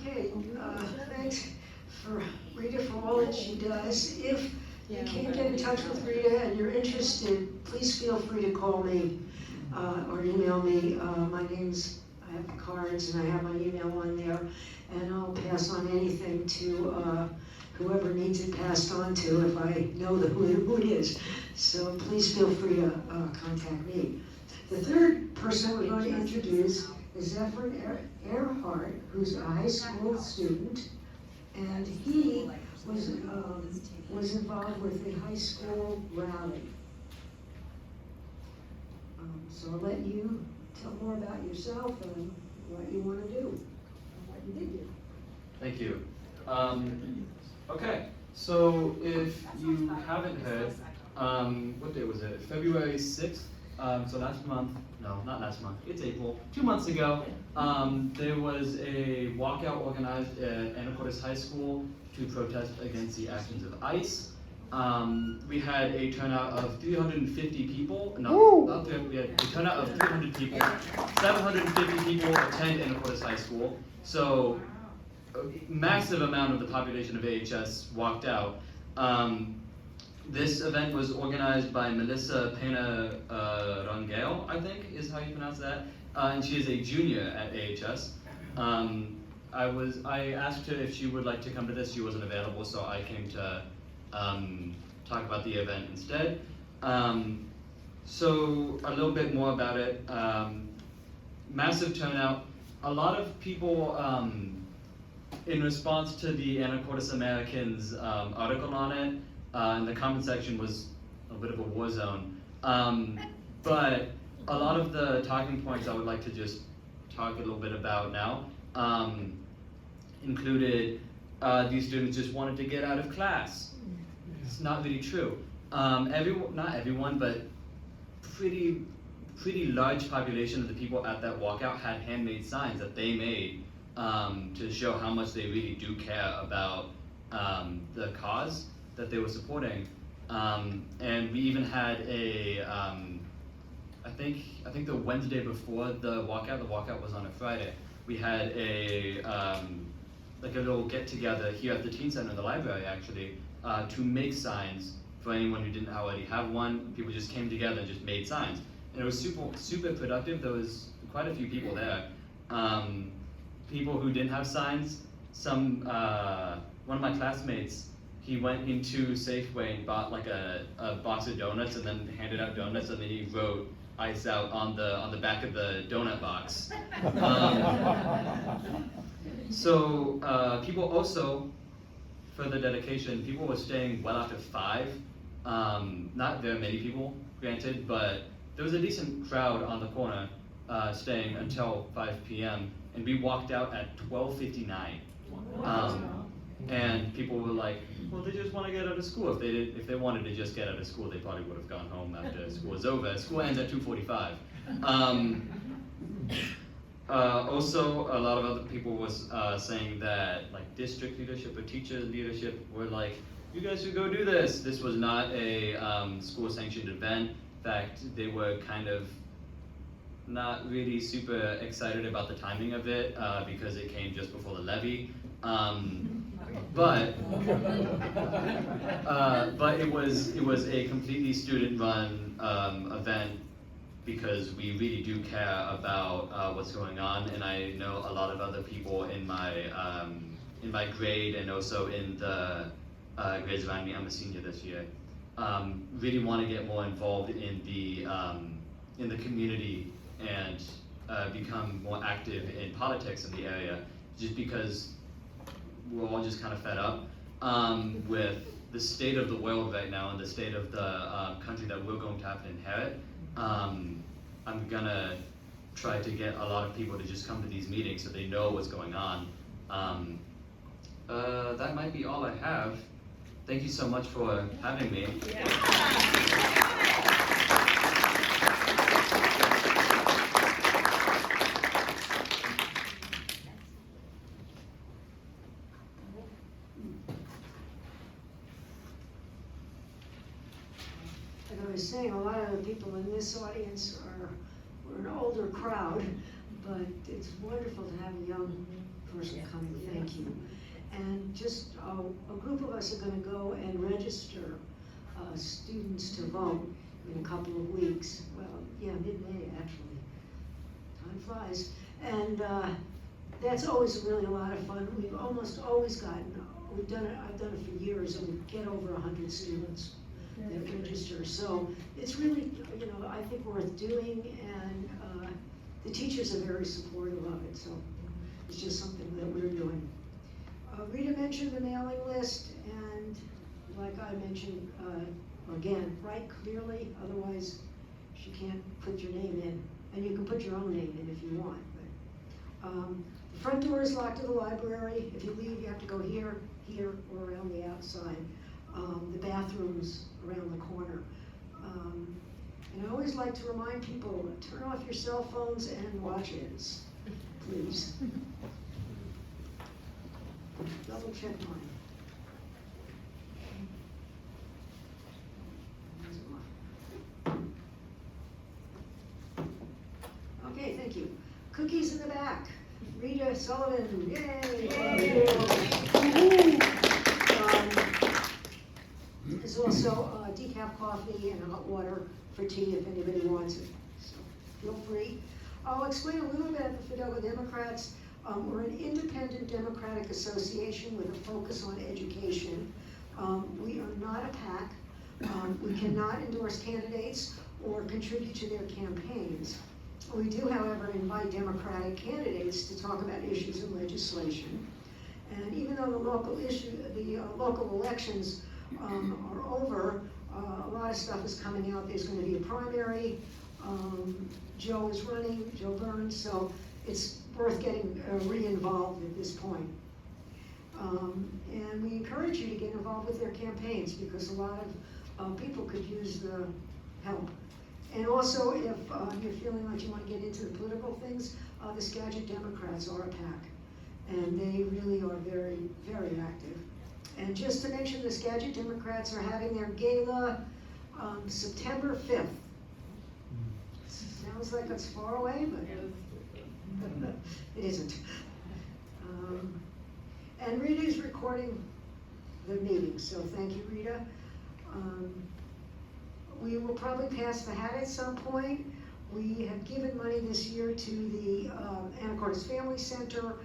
Okay, thanks for Rita for all that she does. If you can't get in touch with Rita and you're interested, please feel free to call me or email me. My name's, I have the cards and I have my email on there, and I'll pass on anything to whoever needs it passed on to if I know who it is. So please feel free to contact me. The third person we're going to introduce is Zephyr Earhart, who's a high school student, and he was involved with the high school rally. So I'll let you tell more about yourself and what you want to do and what you did do. Thank you. Okay, so if you haven't heard, what day was it? February 6th. So last month, no, not last month, it's April, 2 months ago, there was a walkout organized at Anacortes High School to protest against the actions of ICE. We had a turnout of 350 people, we had a turnout of 300 people, 750 people attend Anacortes High School, so a massive amount of the population of AHS walked out. This event was organized by Melissa Pena Rangel, I think is how you pronounce that, and she is a junior at AHS. I asked her if she would like to come to this. She wasn't available, so I came to talk about the event instead. So a little bit more about it. Massive turnout. A lot of people, in response to the Anacortes Americans article on it, and the comment section was a bit of a war zone. But a lot of the talking points I would like to just talk a little bit about now included these students just wanted to get out of class. It's not really true. Not everyone, but pretty large population of the people at that walkout had handmade signs that they made to show how much they really do care about the cause that they were supporting, and we even had a, I think the Wednesday before the walkout was on a Friday, we had a, like a little get together here at the Teen Center in the library actually, to make signs for anyone who didn't already have one. People just came together and just made signs, and it was super productive. There was quite a few people there. People who didn't have signs, one of my classmates, he went into Safeway and bought like a box of donuts and then handed out donuts, and then he wrote ICE out on the back of the donut box. So people also, for the dedication, people were staying well after 5. Not very many people, granted, but there was a decent crowd on the corner staying until 5 p.m. and we walked out at 12:59. And people were like, well, they just want to get out of school. If they wanted to just get out of school, they probably would have gone home after school was over. School ends at 2:45. Also, a lot of other people was saying that like district leadership or teacher leadership were like, you guys should go do this. This was not a school-sanctioned event. In fact, they were kind of not really super excited about the timing of it because it came just before the levy. But it was a completely student-run event because we really do care about what's going on, and I know a lot of other people in my grade and also in the grades around me. I'm a senior this year. Really want to get more involved in the community and become more active in politics in the area, just because we're all just kind of fed up with the state of the world right now and the state of the country that we're going to have to inherit. I'm gonna try to get a lot of people to just come to these meetings so they know what's going on. That might be all I have. Thank you so much for having me. And I was saying, a lot of the people in this audience we're an older crowd, but it's wonderful to have a young person coming, thank you. And just a group of us are gonna go and register students to vote in a couple of weeks. Well, yeah, mid-May, actually. Time flies. And that's always really a lot of fun. We've almost always gotten, I've done it for years, and we get over 100 students that register. So it's really, I think worth doing, and the teachers are very supportive of it, so it's just something that we're doing. Rita mentioned the mailing list, and like I mentioned, again, write clearly, otherwise she can't put your name in. And you can put your own name in if you want. But, the front door is locked to the library. If you leave, you have to go here, or around the outside. The bathrooms around the corner. And I always like to remind people, turn off your cell phones and watches, please. Double check mine. Okay, thank you. Cookies in the back. Rita Sullivan, yay! There's also decaf coffee and hot water for tea if anybody wants it, so feel free. I'll explain a little bit about the Fidalgo Democrats. We're an independent democratic association with a focus on education. We are not a PAC. We cannot endorse candidates or contribute to their campaigns. We do, however, invite Democratic candidates to talk about issues in legislation. And even though the local elections are over, a lot of stuff is coming out. There's going to be a primary. Joe is running, Joe Burns, so it's worth getting re-involved at this point. And we encourage you to get involved with their campaigns because a lot of people could use the help. And also, if you're feeling like you want to get into the political things, the Skagit Democrats are a PAC, and they really are very, very active. And just to mention, the Skagit Democrats are having their gala September 5th. Sounds like it's far away, but it isn't. And Rita's recording the meeting, so thank you, Rita. We will probably pass the hat at some point. We have given money this year to the Anacortes Family Center.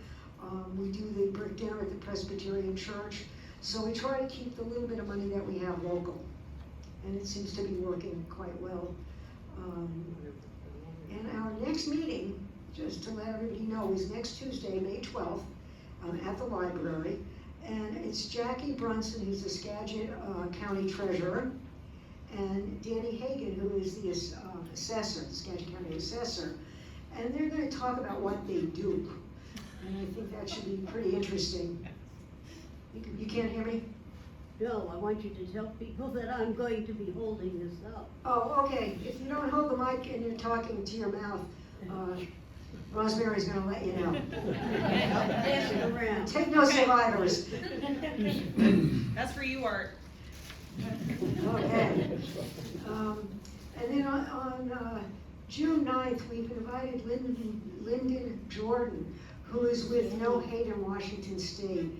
We do the brick dinner at the Presbyterian Church. So we try to keep the little bit of money that we have local. And it seems to be working quite well. And our next meeting, just to let everybody know, is next Tuesday, May 12th, at the library. And it's Jackie Brunson, who's the Skagit County Treasurer, and Danny Hagan, who is the assessor, the Skagit County Assessor. And they're going to talk about what they do. And I think that should be pretty interesting. You can't hear me? No, I want you to tell people that I'm going to be holding this up. Oh, okay. If you don't hold the mic and you're talking to your mouth, Rosemary's going to let you know. Pass it around. Take no survivors. That's for you, Art. Okay. And then on June 9th, we've invited Lyndon Jordan, who is with No Hate in Washington State.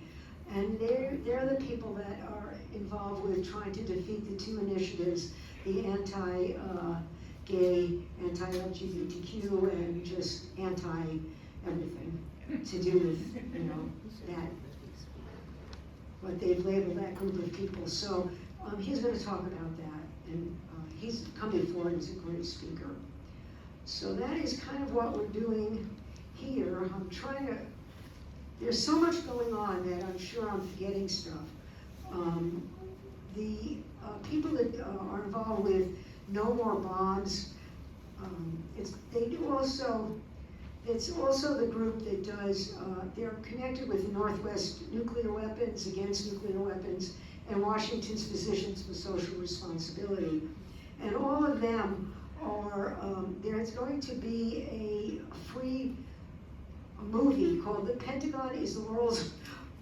And they're the people that are involved with trying to defeat the two initiatives, the anti-gay, anti-LGBTQ, and just anti-everything to do with, that, what they've labeled that group of people. So he's going to talk about that, and he's come before and he's a great speaker. So that is kind of what we're doing here. I'm trying to, there's so much going on that I'm sure I'm forgetting stuff. The people that are involved with No More Bombs, it's also the group that does, they're connected with the Northwest Nuclear Weapons, Against Nuclear Weapons, and Washington's Physicians for Social Responsibility. And all of them are, there's going to be a free movie called The Pentagon is the World's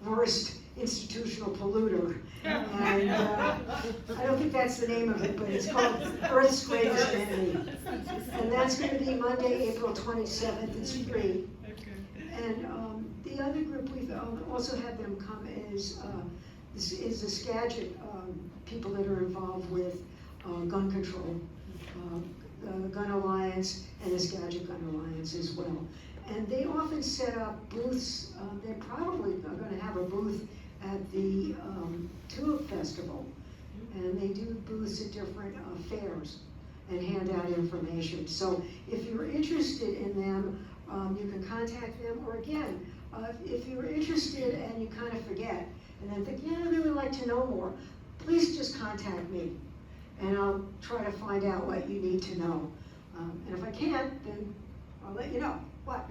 worst institutional polluter. And I don't think that's the name of it, but it's called Earth's Greatest Enemy. And that's gonna be Monday, April 27th, it's free. And the other group, we've also had them come this is the Skagit people that are involved with gun control, the Gun Alliance and the Skagit Gun Alliance as well. And they often set up booths, they're probably gonna have a booth at the Tulip Festival. And they do booths at different fairs and hand out information. So if you're interested in them, you can contact them, or again, if you're interested and you kind of forget, and then think, yeah, I'd really like to know more, please just contact me, and I'll try to find out what you need to know. And if I can't, then I'll let you know. What?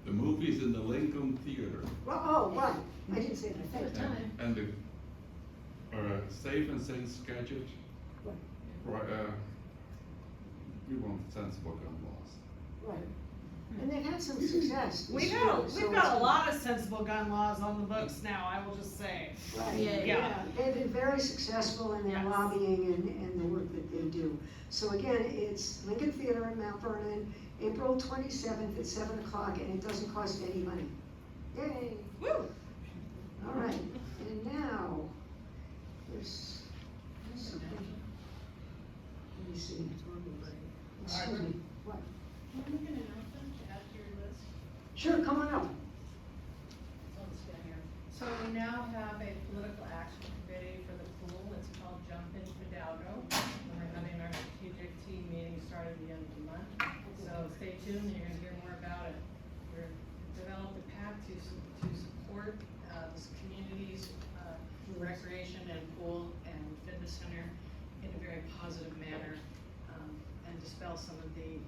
The movie's in the Lincoln Theater. Well, oh, right, I didn't say that. And the, Safe and Sane Skagit, we want sensible gun laws. Right. And they've had some success. this We've year, got, so we've it's got a been- lot of sensible gun laws on the books now, I will just say. Right, Yeah. yeah, they've been very successful in their Yes. lobbying and the work that they do. So again, it's Lincoln Theater in Mount Vernon, April 27th at 7 o'clock, and it doesn't cost any money. Yay! Woo! All right, and now, there's something, let me see. Excuse me, what? Can I make an announcement to add to your list? Sure, come on up. I'll just stand here. So we now have a political action committee for the pool. It's called Jump Into Hidalgo. And we're having our strategic team meeting start at the end of the month. So stay tuned, and you're gonna hear more about it. We're developed a path to support this community's recreation and pool and fitness center in a very positive manner, and dispel some of the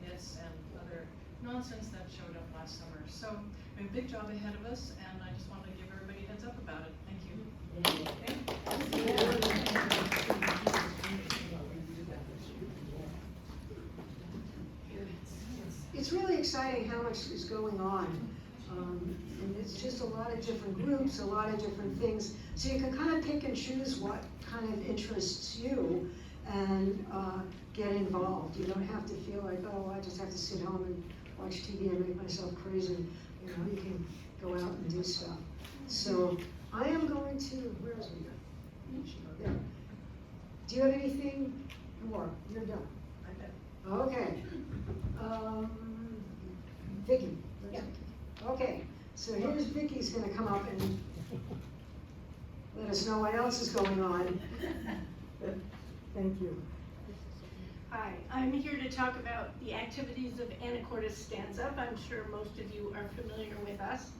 myths and other nonsense that showed up last summer. So we have a big job ahead of us, and I just wanted to give everybody a heads up about it. Thank you. It's really exciting how much is going on. And it's just a lot of different groups, a lot of different things. So you can kind of pick and choose what kind of interests you and get involved. You don't have to feel like, oh, I just have to sit home and watch TV and make myself crazy. You know, you can go out and do stuff. So I am going to, where is Rita? There. Do you have anything more? You're done. Okay. Vicky. Yeah. Okay, so here's Vicky's gonna come up and let us know what else is going on. Thank you. Hi, I'm here to talk about the activities of Anacortes Stands Up. I'm sure most of you are familiar with us.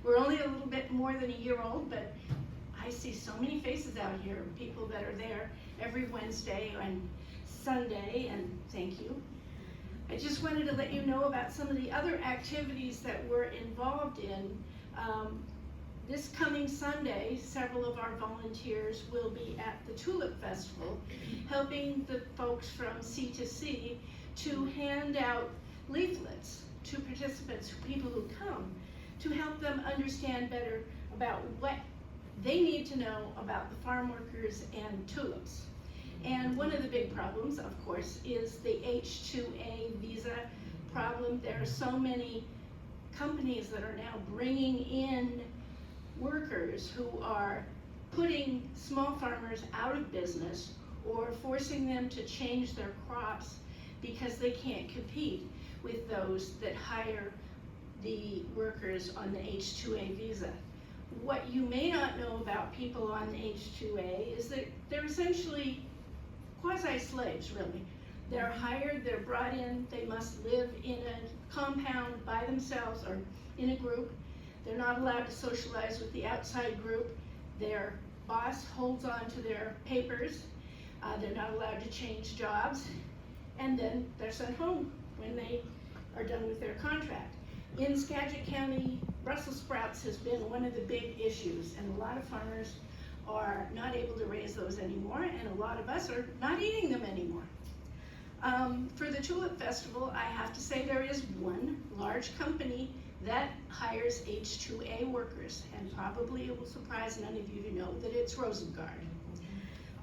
We're only a little bit more than a year old, but I see so many faces out here, people that are there every Wednesday and Sunday, and thank you. I just wanted to let you know about some of the other activities that we're involved in. This coming Sunday, several of our volunteers will be at the Tulip Festival, helping the folks from C2C to hand out leaflets to participants, people who come, to help them understand better about what they need to know about the farm workers and tulips. And one of the big problems, of course, is the H-2A visa problem. There are so many companies that are now bringing in workers who are putting small farmers out of business or forcing them to change their crops because they can't compete with those that hire the workers on the H-2A visa. What you may not know about people on the H-2A is that they're essentially quasi-slaves, really. They're hired, they're brought in, they must live in a compound by themselves or in a group. They're not allowed to socialize with the outside group. Their boss holds on to their papers. They're not allowed to change jobs. And then they're sent home when they are done with their contract. In Skagit County, Brussels sprouts has been one of the big issues, and a lot of farmers are not able to raise those anymore, and a lot of us are not eating them anymore. For the Tulip Festival, I have to say there is one large company that hires hires H2A workers, and probably it will surprise none of you to know that it's Rosengard.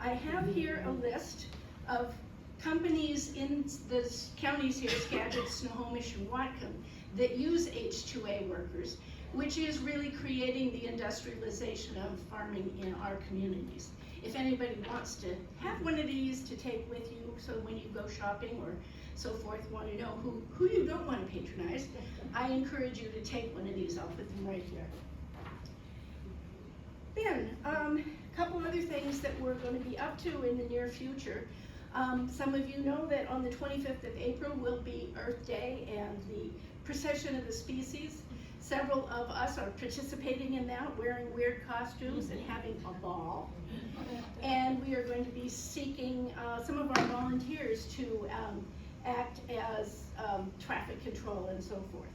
I have here a list of companies in the counties here, Skagit, Snohomish, and Whatcom, that use H2A workers, which is really creating the industrialization of farming in our communities. If anybody wants to have one of these to take with you, so when you go shopping or so forth, want to know who you don't want to patronize, I encourage you to take one of these. I'll put them right here. Then, a couple other things that we're going to be up to in the near future. Some of you know that on the 25th of April will be Earth Day and the Procession of the Species. Several of us are participating in that, wearing weird costumes and having a ball. And we are going to be seeking some of our volunteers to act as traffic control and so forth.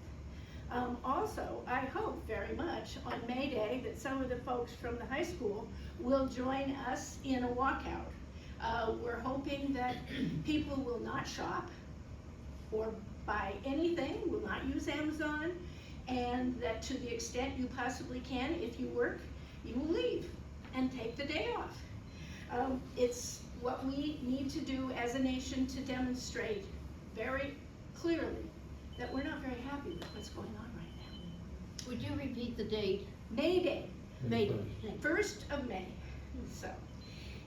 Also, I hope very much on May Day that some of the folks from the high school will join us in a walkout. We're hoping that people will not shop or buy anything, will not use Amazon, and that to the extent you possibly can, if you work, you will leave and take the day off. It's what we need to do as a nation to demonstrate very clearly that we're not very happy with what's going on right now. Would you repeat the date? May Day, May Day. 1st of May. So,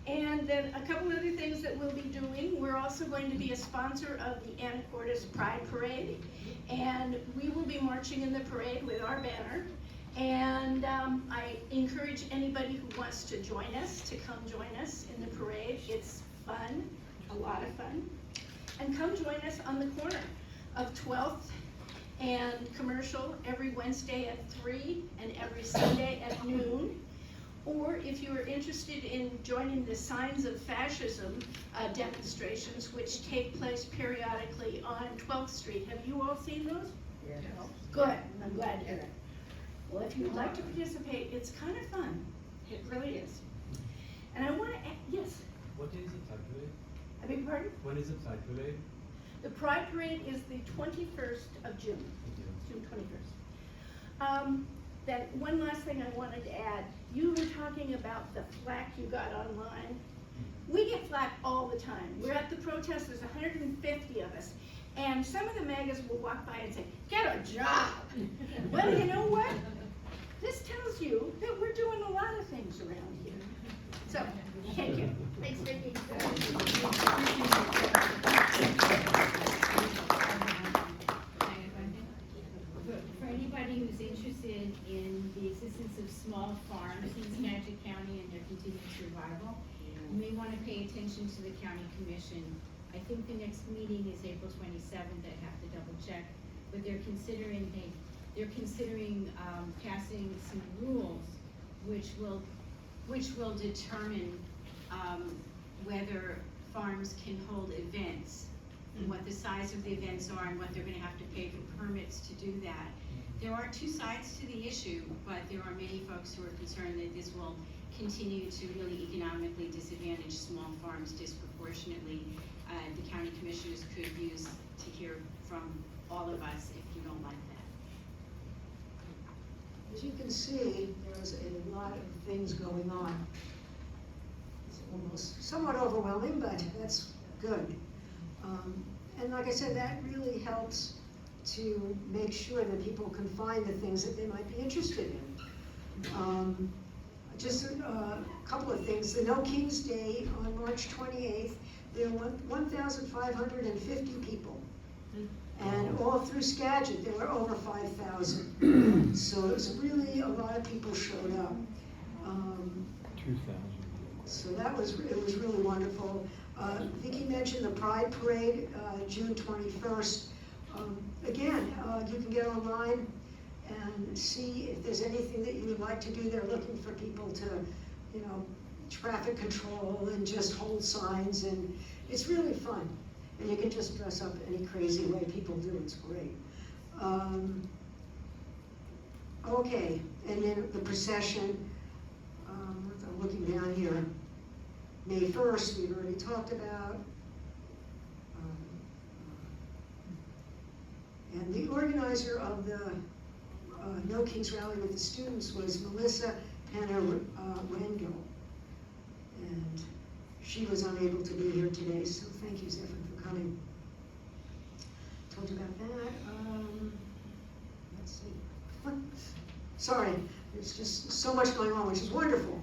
and then a couple other things that we'll be doing. We're also going to be a sponsor of the Anacortes Pride Parade, and we will be marching in the parade with our banner. And I encourage anybody who wants to join us to come join us in the parade. It's fun, a lot of fun. And come join us on the corner of 12th and Commercial every Wednesday at 3 and every Sunday at noon. Or if you are interested in joining the Signs of Fascism demonstrations, which take place periodically on 12th Street. Have you all seen those? Yes. Good, I'm glad to hear it. Well, if you'd like to participate, it's kind of fun. It really is. And I want to, yes, What day is the Pride Parade? I beg your pardon? When is the Pride Parade? The Pride Parade is the 21st of June, June 21st. Then one last thing I wanted to add. You were talking about the flack you got online. We get flack all the time. We're at the protest, there's 150 of us. And some of the magas will walk by and say, "Get a job." Well, you know what? This tells you that we're doing a lot of things around here. So, thank you. Thanks, Vicki. For anybody who's interested in the existence of small farms in Skagit County and their continued survival, you may want to pay attention to the county commission. I think the next meeting is April 27th. I have to double check, but they're considering passing some rules which will determine whether farms can hold events, and what the size of the events are, and what they're going to have to pay for permits to do that. There are two sides to the issue, but there are many folks who are concerned that this will continue to really economically disadvantage small farms disproportionately. The county commissioners could use to hear from all of us if you don't like that. As you can see, there's a lot of things going on. It's almost somewhat overwhelming, but that's good. And like I said, that really helps to make sure that people can find the things that they might be interested in. Just a couple of things. The No Kings Day on March 28th, there were 1,550 people. And all through Skagit, there were over 5,000. So it was really, a lot of people showed up. 2,000. So it was really wonderful. Vicki mentioned the Pride Parade, June 21st. Again, you can get online and see if there's anything that you would like to do. They're looking for people to, traffic control and just hold signs, and it's really fun. And you can just dress up any crazy way people do, it's great. Okay, and then the procession, I'm looking down here. May 1st, we've already talked about. And the organizer of the No No Kings Rally with the students was Melissa Rangel. And she was unable to be here today, so thank you, Zephyr, for coming. Told you about that. Let's see. Sorry, there's just so much going on, which is wonderful.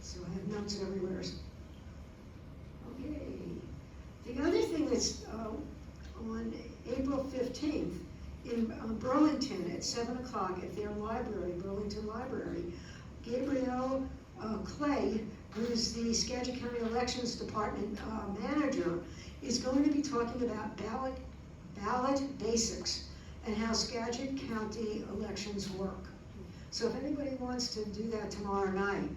So I have notes everywhere. Okay. The other thing that's on April 15th in Burlington at 7 o'clock at their library, Burlington Library, Gabrielle Clay, who's the Skagit County Elections Department manager, is going to be talking about ballot basics and how Skagit County elections work. So if anybody wants to do that tomorrow night,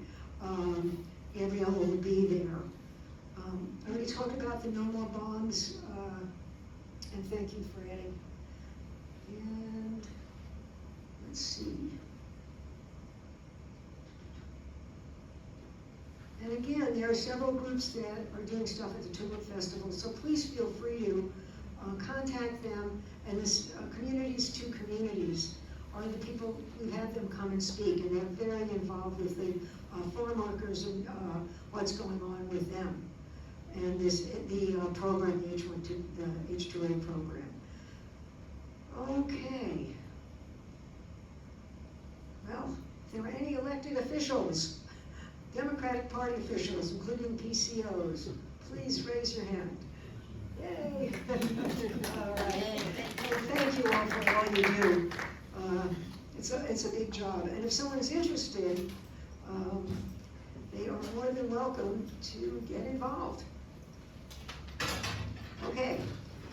Gabrielle will be there. I already talked about the No More Bombs, and thank you for adding. And let's see. And again, there are several groups that are doing stuff at the Tulip Festival, so please feel free to contact them. And this Communities to Communities are the people who have them come and speak, and they're very involved with the farm workers and what's going on with them. And the program, the H2A program. Okay. Well, if there are any elected officials, Democratic Party officials, including PCOs, please raise your hand. Yay! All right. Well, thank you all for all you do. It's a big job. And if someone is interested, they are more than welcome to get involved. Okay,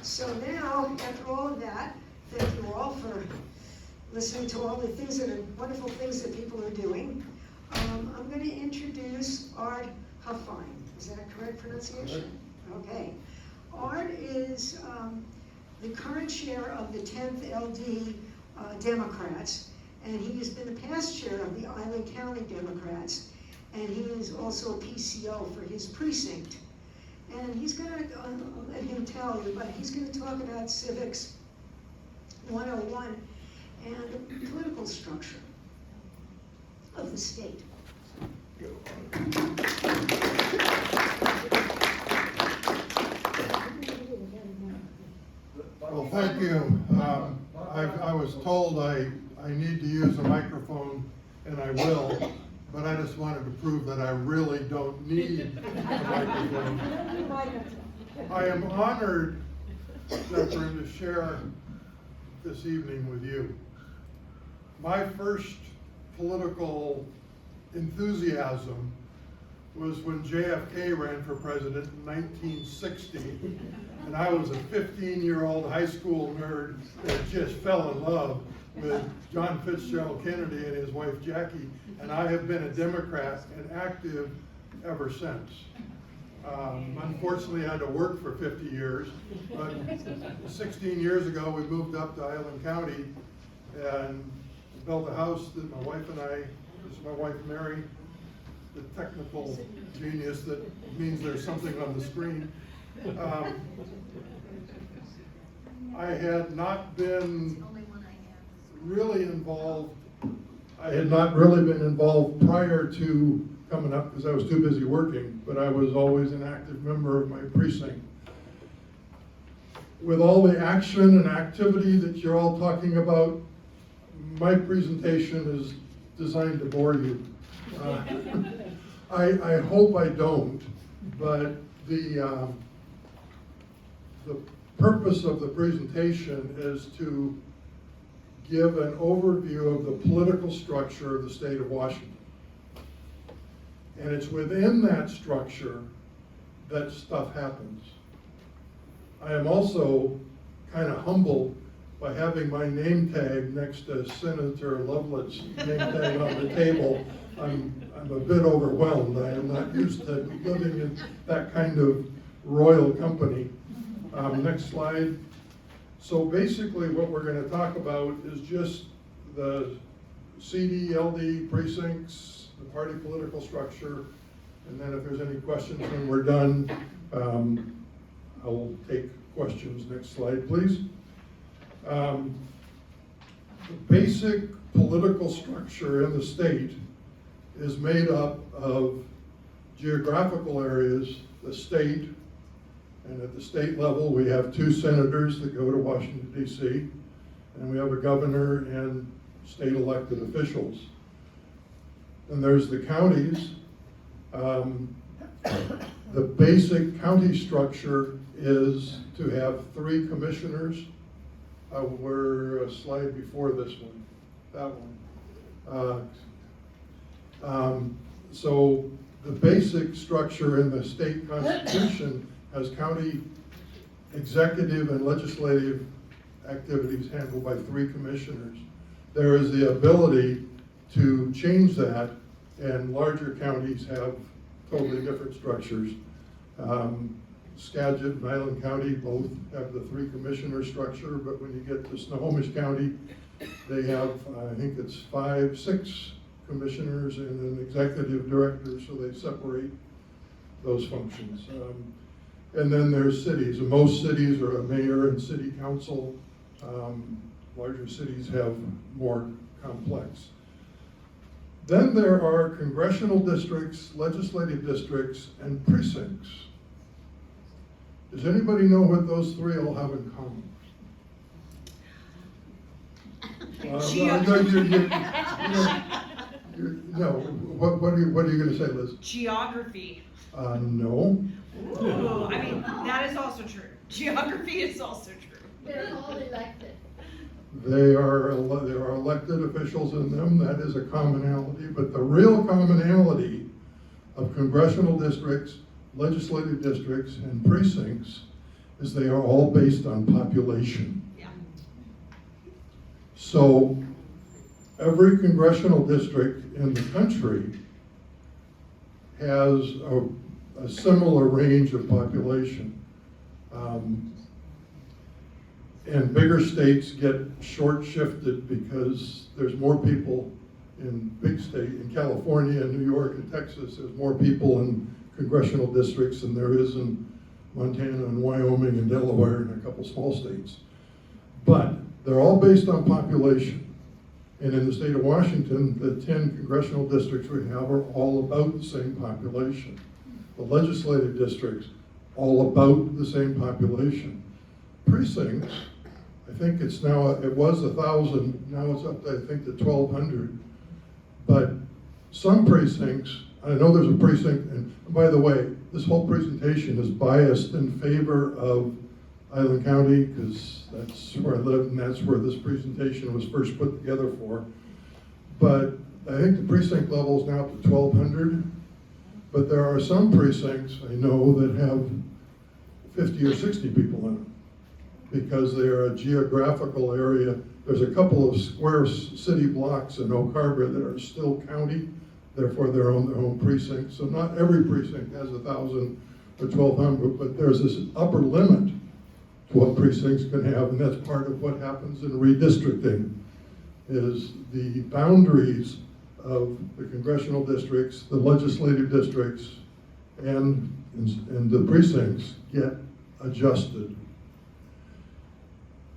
so now, after all of that, thank you all for listening to all the things that are wonderful things that people are doing. I'm going to introduce Art Huffine. Is that a correct pronunciation? Okay. Art is the current chair of the 10th LD Democrats, and he has been the past chair of the Island County Democrats, and he is also a PCO for his precinct. And he's going to, I'll let him tell you, but he's going to talk about Civics 101 and political structure of the state. Well, thank you. I was told I need to use a microphone, and I will, but I just wanted to prove that I really don't need a microphone. I am honored, Zephyr, to share this evening with you. My first political enthusiasm was when JFK ran for president in 1960, and I was a 15-year-old high school nerd that just fell in love with John Fitzgerald Kennedy and his wife Jackie, and I have been a Democrat and active ever since. Unfortunately, I had to work for 50 years, but 16 years ago we moved up to Island County and built a house that my wife and I, this is my wife Mary, the technical genius that means there's something on the screen. I had not been really involved. I had not really been involved prior to coming up because I was too busy working, but I was always an active member of my precinct. With all the action and activity that you're all talking about, my presentation is designed to bore you. I hope I don't, but the purpose of the presentation is to give an overview of the political structure of the state of Washington. And it's within that structure that stuff happens. I am also kind of humbled by having my name tag next to Senator Lovelett's name tag on the table. I'm a bit overwhelmed. I am not used to living in that kind of royal company. Next slide. So basically what we're going to talk about is just the CD, LD precincts, the party political structure, and then if there's any questions when we're done, I'll take questions. Next slide, please. The basic political structure in the state is made up of geographical areas, the state, and at the state level, we have 2 senators that go to Washington, D.C., and we have a governor and state elected officials. And there's the counties. The basic county structure is to have 3 commissioners. We're a slide before this one, that one. So the basic structure in the state constitution has county executive and legislative activities handled by 3 commissioners. There is the ability to change that, and larger counties have totally different structures. Skagit and Island County both have the 3 commissioner structure, but when you get to Snohomish County, they have, I think it's 5, 6 commissioners and an executive director, so they separate those functions. And then there's cities, and most cities are a mayor and city council. Larger cities have more complex. Then there are congressional districts, legislative districts, and precincts. Does anybody know what those 3 all have in common? No, what are you gonna say, Liz? Geography. No. Ooh, I mean, that is also true. Geography is also true. They're all elected. There are elected officials in them, that is a commonality, but the real commonality of congressional districts, legislative districts, and precincts is they are all based on population. Yeah. So every congressional district in the country has a similar range of population. And bigger states get short-shifted because there's more people in big state, in California and New York and Texas, there's more people in congressional districts than there is in Montana and Wyoming and Delaware and a couple small states. But they're all based on population. And in the state of Washington, the 10 congressional districts we have are all about the same population. The legislative districts, all about the same population. Precincts, I think it's now, it was 1,000, now it's up to, I think, to 1,200. But some precincts, I know there's a precinct, and by the way, this whole presentation is biased in favor of Island County, because that's where I live, and that's where this presentation was first put together for. But I think the precinct level is now up to 1,200. But there are some precincts I know that have 50 or 60 people in them, because they are a geographical area. There's a couple of square city blocks in Oak Harbor that are still county, therefore they're on their own precinct. So not every precinct has 1,000 or 1,200, but there's this upper limit to what precincts can have, and that's part of what happens in redistricting, is the boundaries of the congressional districts, the legislative districts, and the precincts get adjusted.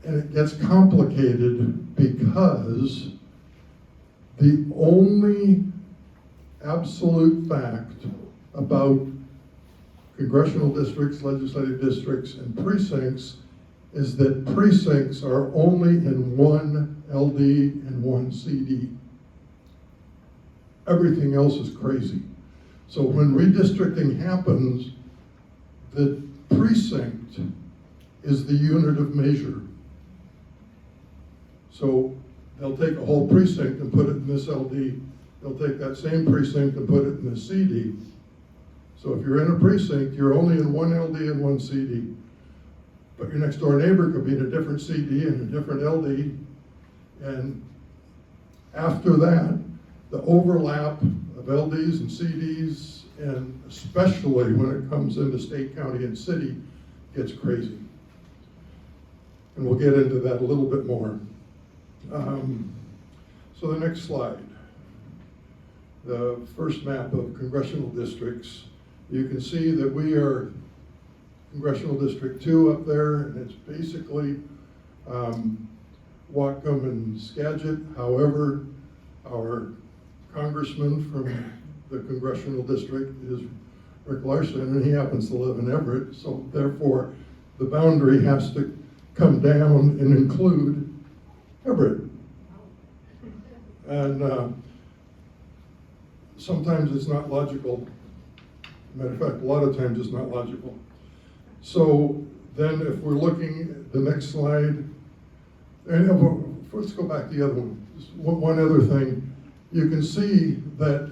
And it gets complicated because the only absolute fact about congressional districts, legislative districts, and precincts is that precincts are only in one LD and one CD. Everything else is crazy. So when redistricting happens, the precinct is the unit of measure. So they'll take a whole precinct and put it in this LD. They'll take that same precinct and put it in the CD. So if you're in a precinct, you're only in one LD and one CD. But your next door neighbor could be in a different CD and a different LD. And after that, the overlap of LDs and CDs, and especially when it comes into state, county, and city, gets crazy. And we'll get into that a little bit more. So the next slide. The first map of congressional districts. You can see that we are Congressional District 2 up there, and it's basically Whatcom and Skagit. However, our congressman from the congressional district is Rick Larson, and he happens to live in Everett, so therefore the boundary has to come down and include Everett. And sometimes it's not logical. Matter of fact, a lot of times it's not logical. So then if we're looking at the next slide, and let's go back to the other one. Just one other thing. You can see that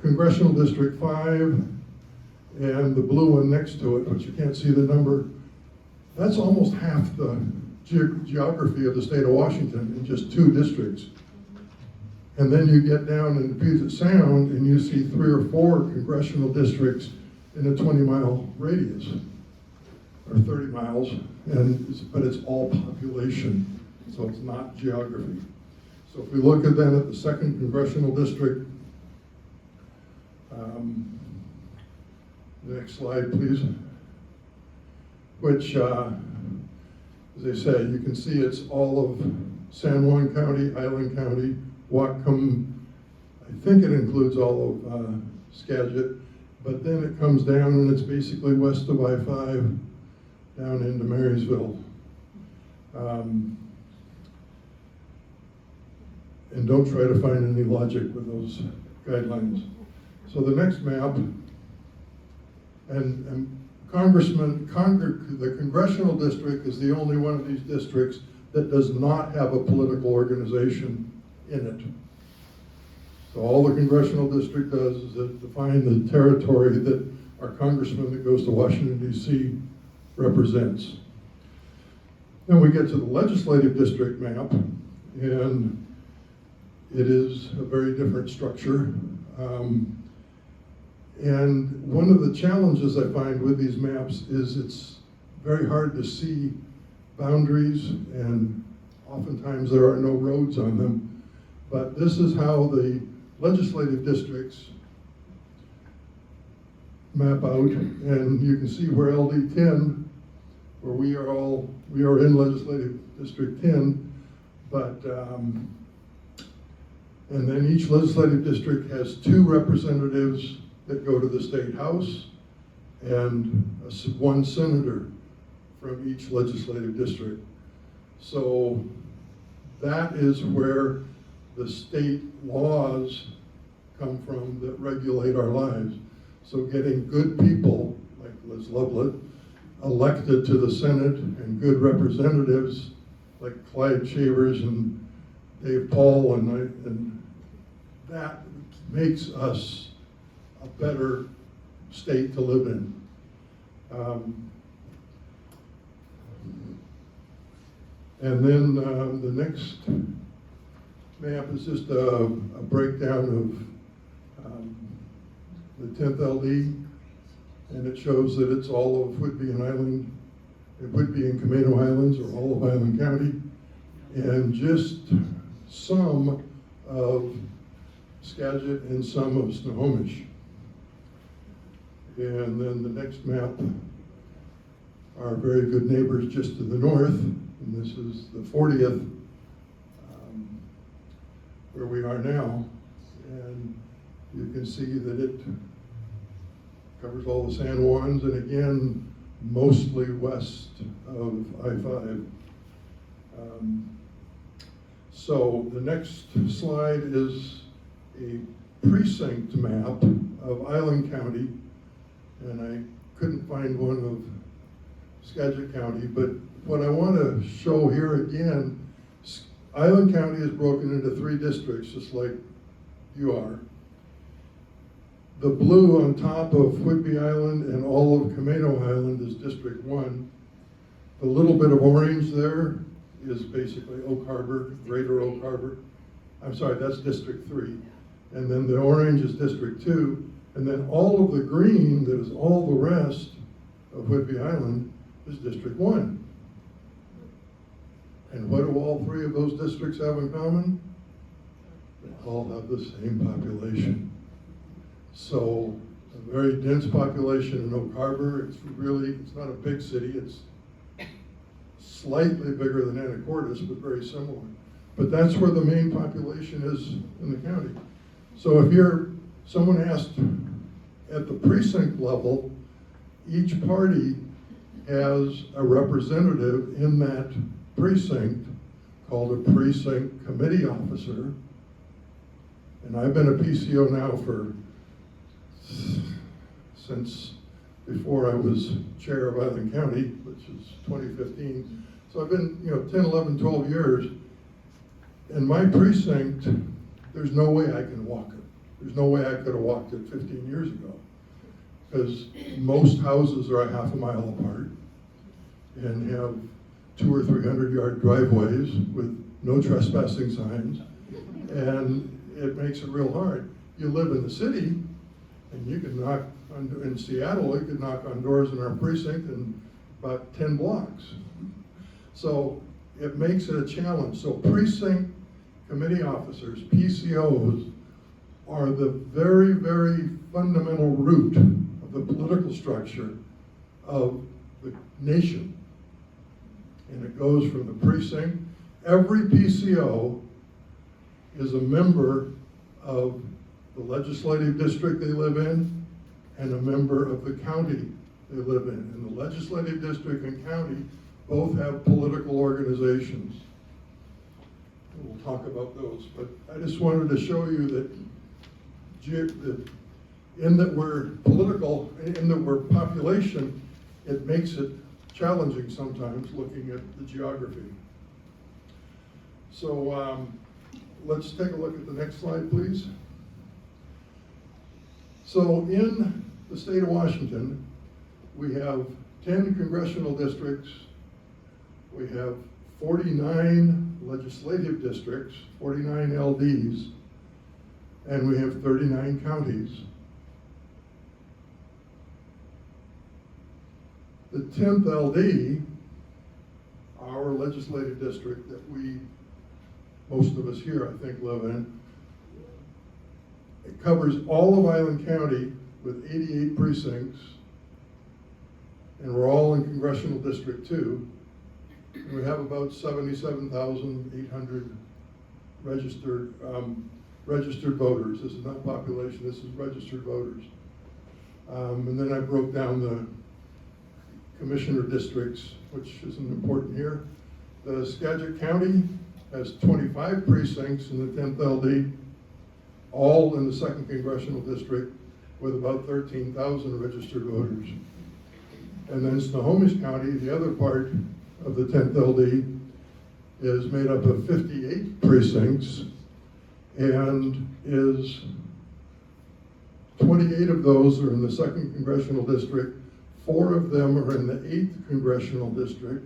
Congressional District 5 and the blue one next to it, but you can't see the number, that's almost half the geography of the state of Washington in just 2 districts. And then you get down in Puget Sound and you see 3 or 4 congressional districts in a 20-mile radius, or 30 miles, but it's all population, so it's not geography. So if we look at then at the 2nd congressional district, next slide, please. Which, as I say, you can see it's all of San Juan County, Island County, Whatcom. I think it includes all of Skagit, but then it comes down and it's basically west of I-5 down into Marysville. And don't try to find any logic with those guidelines. So the next map, and the congressional district is the only one of these districts that does not have a political organization in it. So all the congressional district does is it define the territory that our congressman that goes to Washington, D.C. represents. Then we get to the legislative district map, and it is a very different structure. And one of the challenges I find with these maps is it's very hard to see boundaries, and oftentimes there are no roads on them. But this is how the legislative districts map out, and you can see where LD 10, where we are in legislative district 10, but and then each legislative district has 2 representatives that go to the state house and 1 senator from each legislative district. So that is where the state laws come from that regulate our lives. So getting good people, like Liz Lovelett, elected to the Senate, and good representatives like Clyde Shavers and Dave Paul, and that makes us a better state to live in. And then the next map is just a breakdown of the 10th LD, and it shows that it's all of Whidbey and Island, Whidbey and Camino Islands, or all of Island County, and just some of Skagit and some of Snohomish. And then the next map, our very good neighbors just to the north, and this is the 40th, where we are now, and you can see that it covers all the San Juans, and again, mostly west of I-5. So the next slide is a precinct map of Island County, and I couldn't find one of Skagit County, but what I want to show here again, Island County is broken into 3 districts, just like you are. The blue on top of Whidbey Island and all of Camino Island is District 1. The little bit of orange there is basically Oak Harbor, Greater Oak Harbor. I'm sorry, that's District 3. And then the orange is District 2. And then all of the green, that is all the rest of Whidbey Island, is District 1. And what do all 3 of those districts have in common? They all have the same population. So a very dense population in Oak Harbor. It's not a big city, it's slightly bigger than Anacortes, but very similar. But that's where the main population is in the county. So if someone asked at the precinct level, each party has a representative in that precinct called a precinct committee officer. And I've been a PCO now since before I was chair of Island County, which is 2015. So I've been, 10, 11, 12 years. In my precinct, there's no way I can walk it. There's no way I could have walked it 15 years ago. Because most houses are a half a mile apart and have 200 or 300 yard driveways with no trespassing signs. And it makes it real hard. You live in the city and you can knock on, in Seattle, you could knock on doors in our precinct in about 10 blocks. So it makes it a challenge. So precinct committee officers, PCOs, are the very, very fundamental root of the political structure of the nation. And it goes from the precinct. Every PCO is a member of the legislative district they live in and a member of the county they live in. And the legislative district and county both have political organizations. We'll talk about those, but I just wanted to show you that in that we're political, in that we're population, it makes it challenging sometimes looking at the geography. So let's take a look at the next slide, please. So in the state of Washington, we have 10 congressional districts, we have 49 legislative districts, 49 LDs, and we have 39 counties. The 10th LD, our legislative district that most of us here, I think, live in, it covers all of Island County with 88 precincts, and we're all in Congressional District 2. And we have about 77,800 registered voters. This is not population, this is registered voters. And then I broke down the commissioner districts, which isn't important here. The Skagit County has 25 precincts in the 10th LD, all in the 2nd Congressional District, with about 13,000 registered voters. And then Snohomish County, the other part of the 10th LD, is made up of 58 precincts, and 28 of those are in the 2nd Congressional District, 4 of them are in the 8th Congressional District,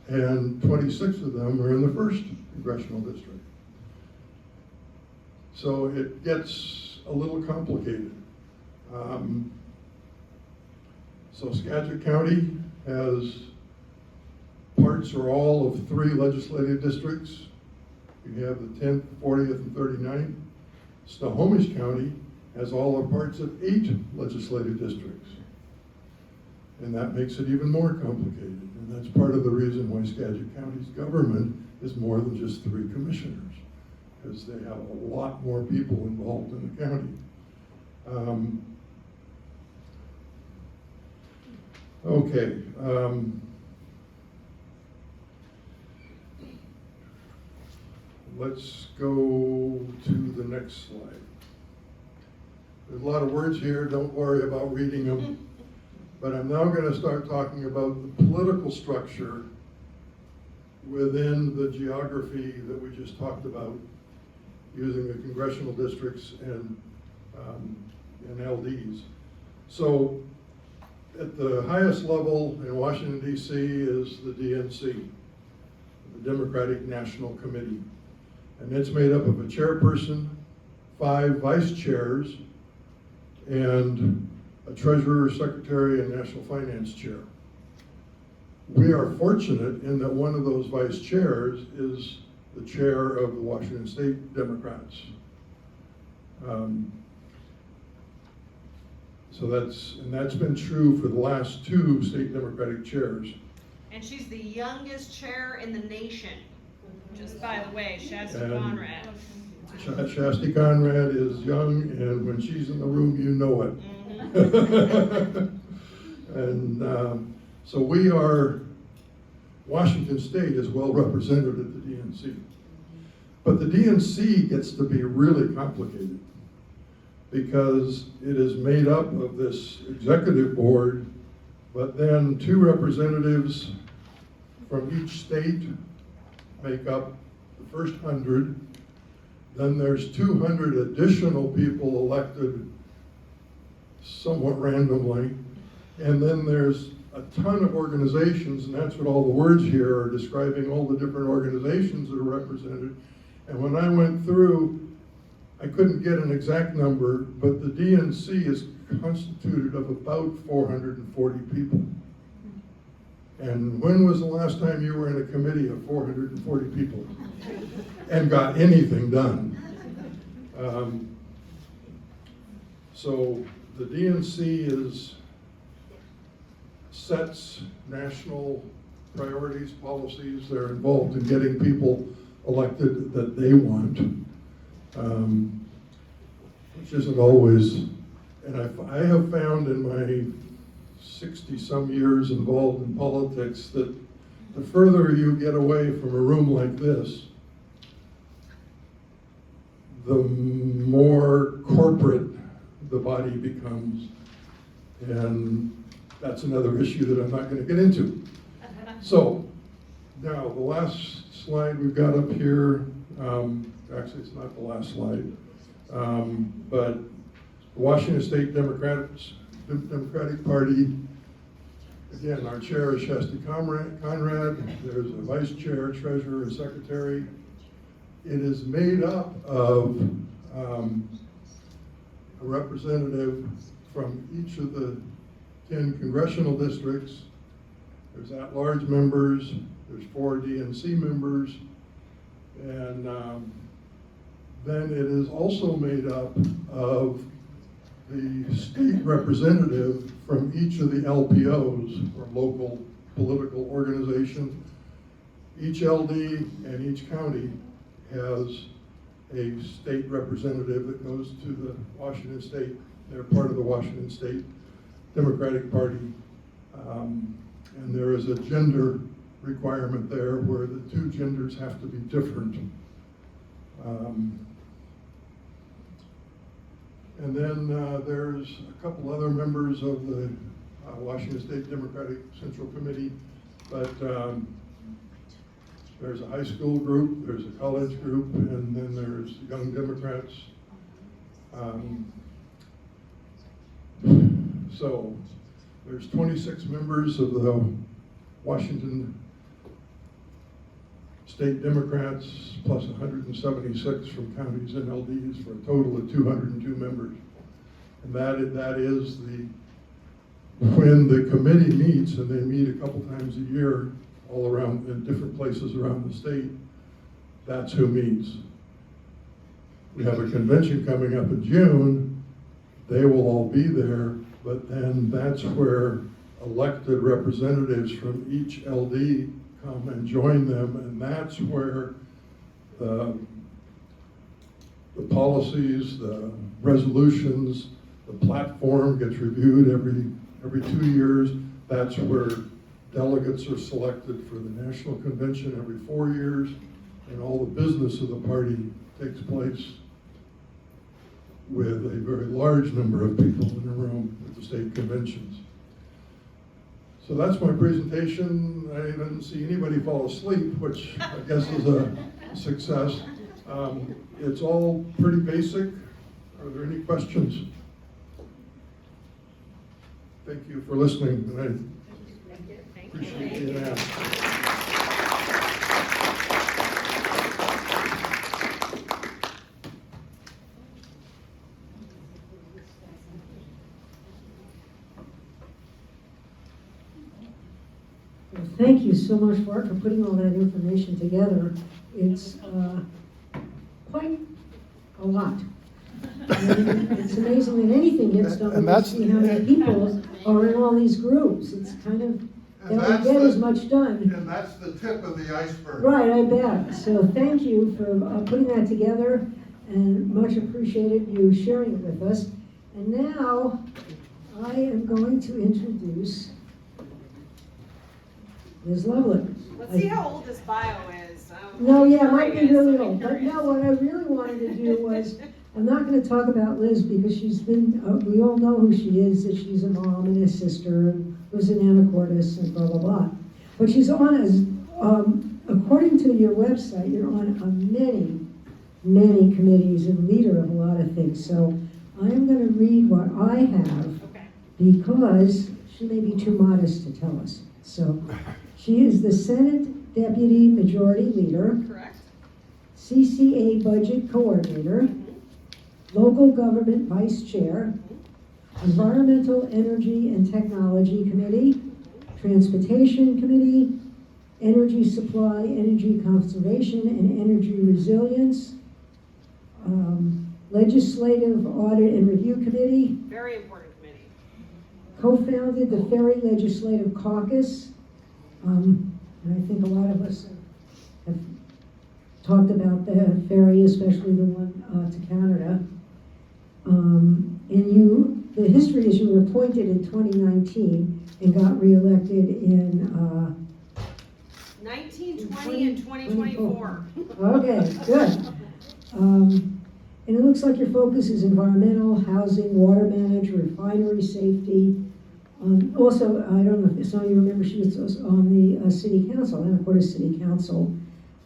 and 26 of them are in the 1st Congressional District. So it gets a little complicated. So Skagit County has parts or all of 3 legislative districts. You have the 10th, 40th, and 39th. Snohomish County has all or parts of 8 legislative districts. And that makes it even more complicated. And that's part of the reason why Skagit County's government is more than just 3 commissioners, because they have a lot more people involved in the county. Okay. Let's go to the next slide. There's a lot of words here, don't worry about reading them. But I'm now going to start talking about the political structure within the geography that we just talked about, using the congressional districts and LDs. So at the highest level in Washington, D.C. is the DNC, the Democratic National Committee. And it's made up of a chairperson, 5 vice chairs, and a treasurer, secretary, and national finance chair. We are fortunate in that one of those vice chairs is the chair of the Washington State Democrats. So that's been true for the last 2 state Democratic chairs. And she's the youngest chair in the nation, just by the way, Shasta And- Conrad. Shasti Conrad is young, and when she's in the room, you know it. And so we are, Washington State is well represented at the DNC. But the DNC gets to be really complicated because it is made up of this executive board, but then 2 representatives from each state make up the first 100. Then there's 200 additional people elected somewhat randomly. And then there's a ton of organizations, and that's what all the words here are describing, all the different organizations that are represented. And when I went through, I couldn't get an exact number, but the DNC is constituted of about 440 people. And when was the last time you were in a committee of 440 people and got anything done? So the DNC sets national priorities, policies. They're involved in getting people elected that they want, which isn't always, and I have found in my 60-some years involved in politics that the further you get away from a room like this, the more corporate the body becomes. And that's another issue that I'm not going to get into. So, now the last slide we've got up here, actually it's not the last slide, but the Washington State Democratic Party, again, our chair is Shasta Conrad. There's a vice chair, treasurer, and secretary. It is made up of a representative from each of the 10 congressional districts. There's at-large members, there's 4 DNC members, and then it is also made up of the state representative from each of the LPOs, or local political organizations. Each LD and each county has a state representative that goes to the Washington State. They're part of the Washington State Democratic Party. And there is a gender requirement there where the 2 genders have to be different. And then there's a couple other members of the Washington State Democratic Central Committee, but there's a high school group, there's a college group, and then there's Young Democrats. So there's 26 members of the Washington State Democrats, plus 176 from counties and LDs, for a total of 202 members. And that is when the committee meets, and they meet a couple times a year, all around in different places around the state, that's who meets. We have a convention coming up in June. They will all be there, but then that's where elected representatives from each LD come and join them, and that's where the policies, the resolutions, the platform gets reviewed every 2 years. That's where delegates are selected for the national convention every 4 years, and all the business of the party takes place with a very large number of people in a room at the state conventions. So that's my presentation. I didn't see anybody fall asleep, which I guess is a success. It's all pretty basic. Are there any questions? Thank you for listening, and I appreciate being asked. Thank you so much, Bart, for putting all that information together. It's quite a lot. And it's amazing that anything gets done when you see how many people are in all these groups. It's kind of And that we that's get as the- much done. And that's the tip of the iceberg. Right, I bet. So thank you for putting that together, and much appreciated you sharing it with us. And now, I am going to introduce Ms. Lovelett. Let's see how old this bio is. No, yeah, it might be Curious, really I'm old, but curious. no, what I really wanted to do was, I'm not gonna talk about Liz because she's been, we all know who she is, that she's a mom and a sister, and was an Anacortes and blah, blah, blah. But she's on, according to your website, you're on many committees and leader of a lot of things. So I'm gonna read what I have Okay. because she may be too modest to tell us. So she is the Senate Deputy Majority Leader, Correct. CCA Budget Coordinator, Local Government Vice Chair, Environmental, Energy and Technology Committee, Transportation Committee, Energy Supply, Energy Conservation and Energy Resilience, Legislative Audit and Review Committee, Very important committee. co-founded the Ferry Legislative Caucus, and I think a lot of us have talked about the ferry, especially the one to Canada. The history is you were appointed in 2019 and got reelected in 19, 20, and 2024. Okay, good. And it looks like your focus is environmental, housing, water management, refinery safety. Also, I don't know if some of you remember, she was on the city council, Anacortes City Council,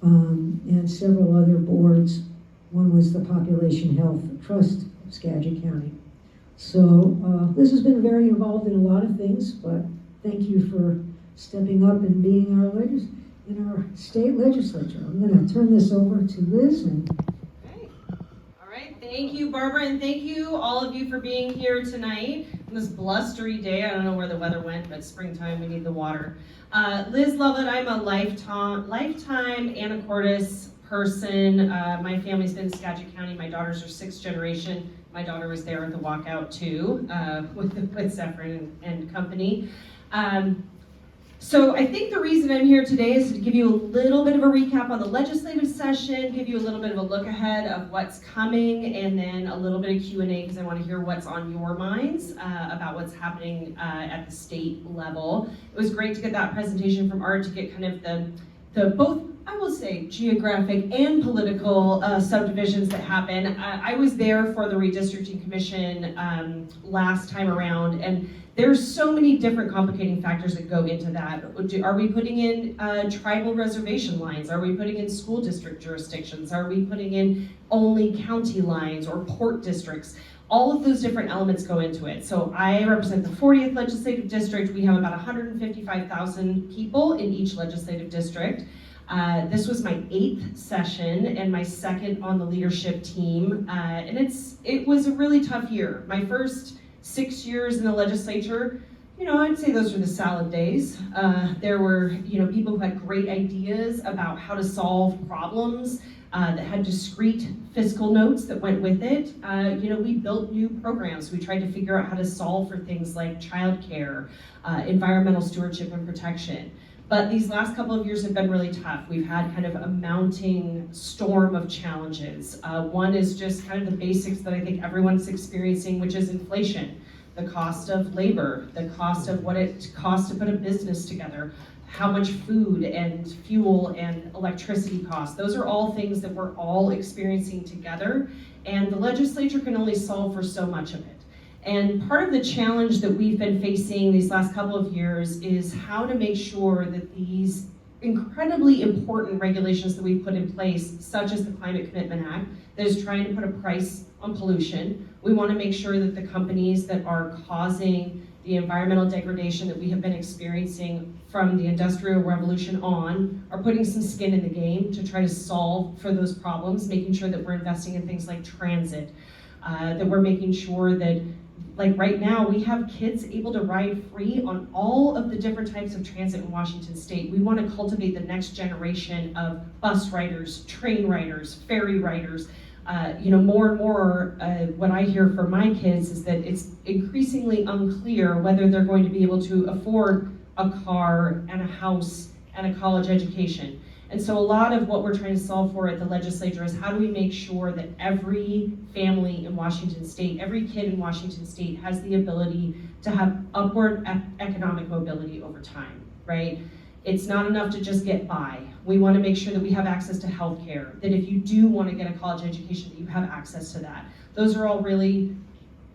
and several other boards. One was the Population Health Trust of Skagit County. So this has been very involved in a lot of things, but thank you for stepping up and being in our state legislature. I'm going to turn this over to Liz. Okay. All right. Thank you, Barbara, and thank you all of you for being here tonight on this blustery day. I don't know where the weather went, but springtime, we need the water. Liz Lovelett, I'm a lifetime Anacortes person. My family's been in Skagit County. My daughters are 6th generation. My daughter was there at the walkout too, with Zephyr and company. So I think the reason I'm here today is to give you a little bit of a recap on the legislative session, give you a little bit of a look ahead of what's coming, and then a little bit of Q&A because I want to hear what's on your minds about what's happening at the state level. It was great to get that presentation from Art to get kind of the both, I will say, geographic and political subdivisions that happen. I was there for the redistricting commission last time around, and there's so many different complicating factors that go into that. Are we putting in tribal reservation lines? Are we putting in school district jurisdictions? Are we putting in only county lines or port districts? All of those different elements go into it. So I represent the 40th legislative district. We have about 155,000 people in each legislative district. This was my 8th session and my 2nd on the leadership team. And it was a really tough year. My first 6 years in the legislature, I'd say those were the salad days. There were, people who had great ideas about how to solve problems that had discrete fiscal notes that went with it. We built new programs. We tried to figure out how to solve for things like childcare, environmental stewardship and protection. But these last couple of years have been really tough. We've had kind of a mounting storm of challenges. One is just kind of the basics that I think everyone's experiencing, which is inflation. The cost of labor, the cost of what it costs to put a business together, how much food and fuel and electricity costs. Those are all things that we're all experiencing together, and the legislature can only solve for so much of it. And part of the challenge that we've been facing these last couple of years is how to make sure that these incredibly important regulations that we've put in place, such as the Climate Commitment Act, that is trying to put a price on pollution. We want to make sure that the companies that are causing the environmental degradation that we have been experiencing from the Industrial Revolution on are putting some skin in the game to try to solve for those problems, making sure that we're investing in things like transit, that we're making sure that, like right now, we have kids able to ride free on all of the different types of transit in Washington State. We want to cultivate the next generation of bus riders, train riders, ferry riders. More and more, what I hear from my kids is that it's increasingly unclear whether they're going to be able to afford a car, and a house, and a college education. And so a lot of what we're trying to solve for at the legislature is how do we make sure that every family in Washington state, every kid in Washington state has the ability to have upward economic mobility over time, right? It's not enough to just get by. We want to make sure that we have access to health care, that if you do want to get a college education, that you have access to that. Those are all really,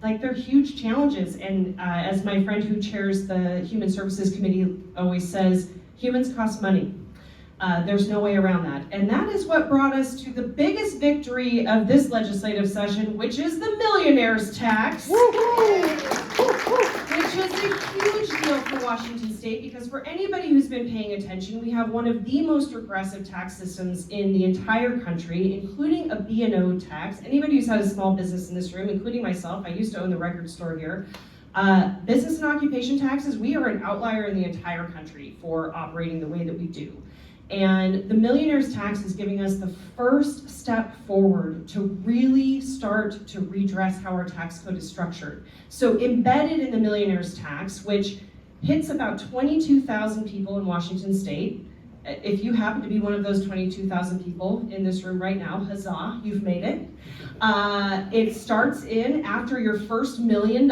like, they're huge challenges. And as my friend who chairs the Human Services Committee always says, humans cost money. There's no way around that. And that is what brought us to the biggest victory of this legislative session, which is the millionaire's tax. Which is a huge deal for Washington State, because for anybody who's been paying attention, we have one of the most regressive tax systems in the entire country, including a B&O tax. Anybody who's had a small business in this room, including myself, I used to own the record store here. Business and occupation taxes, we are an outlier in the entire country for operating the way that we do. And the millionaire's tax is giving us the first step forward to really start to redress how our tax code is structured. So embedded in the millionaire's tax, which hits about 22,000 people in Washington state. If you happen to be one of those 22,000 people in this room right now, huzzah, you've made it. It starts in after your first $1 million,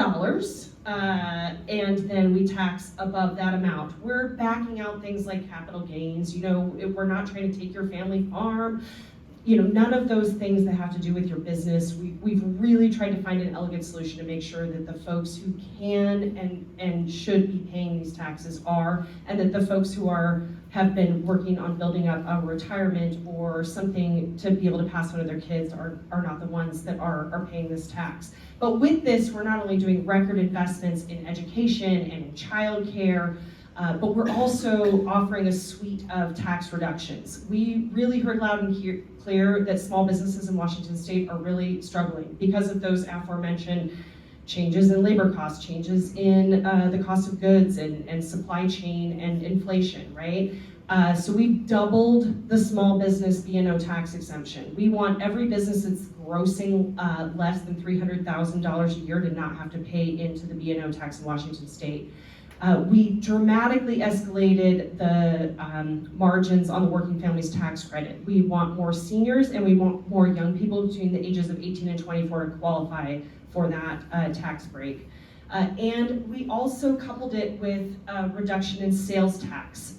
and then we tax above that amount. We're backing out things like capital gains. You know, we're not trying to take your family farm. You know, none of those things that have to do with your business. We've really tried to find an elegant solution to make sure that the folks who can and should be paying these taxes are, and that the folks who have been working on building up a retirement or something to be able to pass on to their kids are not the ones that are paying this tax. But with this, we're not only doing record investments in education and in childcare, but we're also offering a suite of tax reductions. We really heard loud and clear that small businesses in Washington state are really struggling because of those aforementioned changes in labor costs, changes in the cost of goods and supply chain and inflation, right? So we've doubled the small business B&O tax exemption. We want every business that's grossing less than $300,000 a year to not have to pay into the B&O tax in Washington state. We dramatically escalated the margins on the working families tax credit. We want more seniors and we want more young people between the ages of 18 and 24 to qualify for that tax break. And we also coupled it with a reduction in sales tax.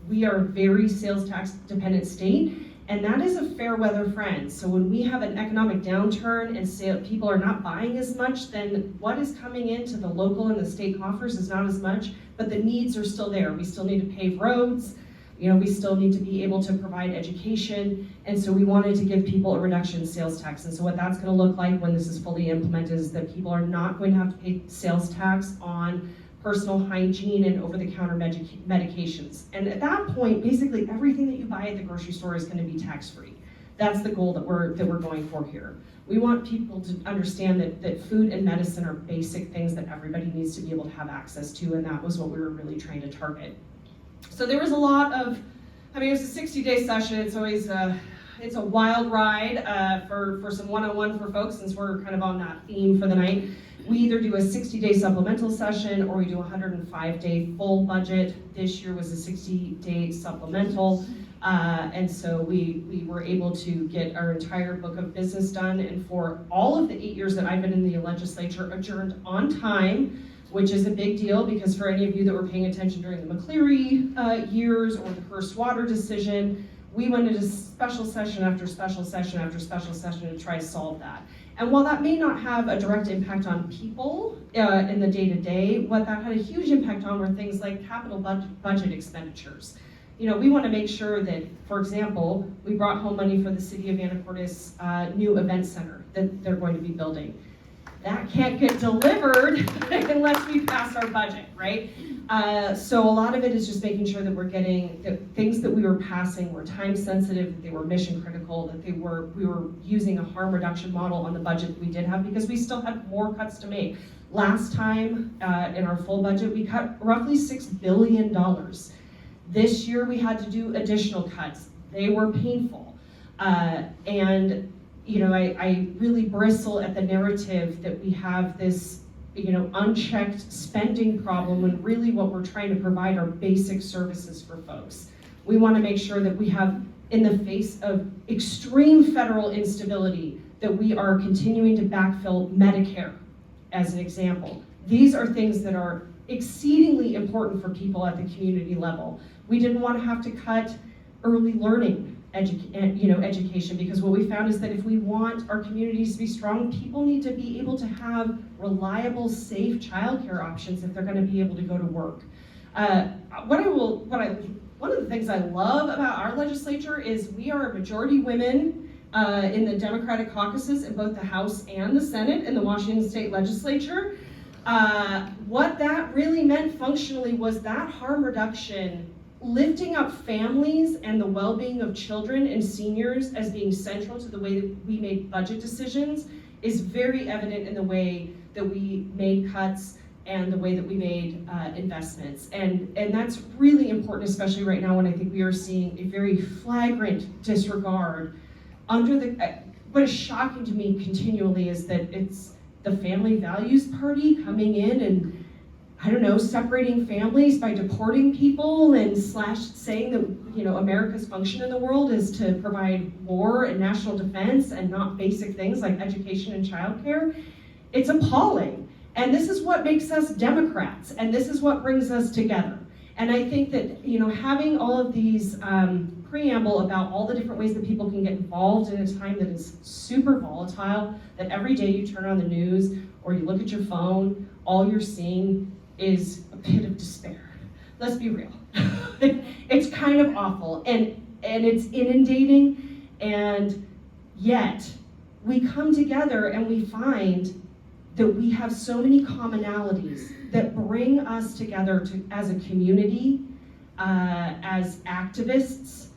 We are a very sales tax dependent state, and that is a fair weather friend. So when we have an economic downturn and people are not buying as much, then what is coming into the local and the state coffers is not as much, but the needs are still there. We still need to pave roads, you know, we still need to be able to provide education, and so we wanted to give people a reduction in sales tax. And so what that's gonna look like when this is fully implemented is that people are not going to have to pay sales tax on personal hygiene and over-the-counter medications. And at that point, basically everything that you buy at the grocery store is going to be tax-free. That's the goal that we're going for here. We want people to understand that food and medicine are basic things that everybody needs to be able to have access to, and that was what we were really trying to target. So there was a lot of, I mean, it was a 60-day session. It's always it's a wild ride for some one-on-one for folks, since we're kind of on that theme for the night. We either do a 60-day supplemental session or we do a 105-day full budget. This year was a 60-day supplemental. And so we were able to get our entire book of business done. And for all of the 8 years that I've been in the legislature, adjourned on time, which is a big deal because for any of you that were paying attention during the McCleary years or the Hearst Water decision, we went into special session after special session after special session to try to solve that. And while that may not have a direct impact on people in the day-to-day, what that had a huge impact on were things like capital budget expenditures. You know, we want to make sure that, for example, we brought home money for the city of Anacortes new event center that they're going to be building. That can't get delivered unless we pass our budget, right? So a lot of it is just making sure that we're getting the things that we were passing were time sensitive, that they were mission critical, that we were using a harm reduction model on the budget that we did have, because we still had more cuts to make. Last time in our full budget, we cut roughly $6 billion. This year we had to do additional cuts. They were painful. And you know, I really bristle at the narrative that we have this unchecked spending problem when really what we're trying to provide are basic services for folks. We want to make sure that we have, in the face of extreme federal instability, that we are continuing to backfill Medicare, as an example. These are things that are exceedingly important for people at the community level. We didn't want to have to cut early learning education, because what we found is that if we want our communities to be strong, people need to be able to have reliable, safe childcare options if they're going to be able to go to work. One of the things I love about our legislature is we are a majority women in the Democratic caucuses in both the House and the Senate in the Washington State Legislature. What that really meant functionally was that harm reduction, lifting up families and the well-being of children and seniors as being central to the way that we made budget decisions, is very evident in the way that we made cuts and the way that we made investments. And that's really important, especially right now when I think we are seeing a very flagrant disregard under the, what is shocking to me continually is that it's the Family Values Party coming in and, I don't know, separating families by deporting people and saying that, America's function in the world is to provide war and national defense and not basic things like education and childcare. It's appalling. And this is what makes us Democrats, and this is what brings us together. And I think that, having all of these preamble about all the different ways that people can get involved in a time that is super volatile, that every day you turn on the news or you look at your phone, all you're seeing is a pit of despair. Let's be real. It's kind of awful, and it's inundating, and yet we come together and we find that we have so many commonalities that bring us together as a community, as activists.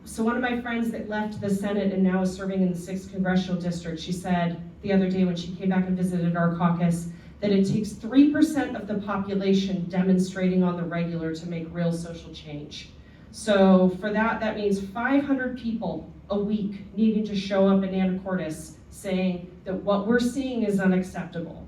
So one of my friends that left the Senate and now is serving in the 6th Congressional District, she said the other day when she came back and visited our caucus, that it takes 3% of the population demonstrating on the regular to make real social change. So for that means 500 people a week needing to show up in Anacortes saying that what we're seeing is unacceptable.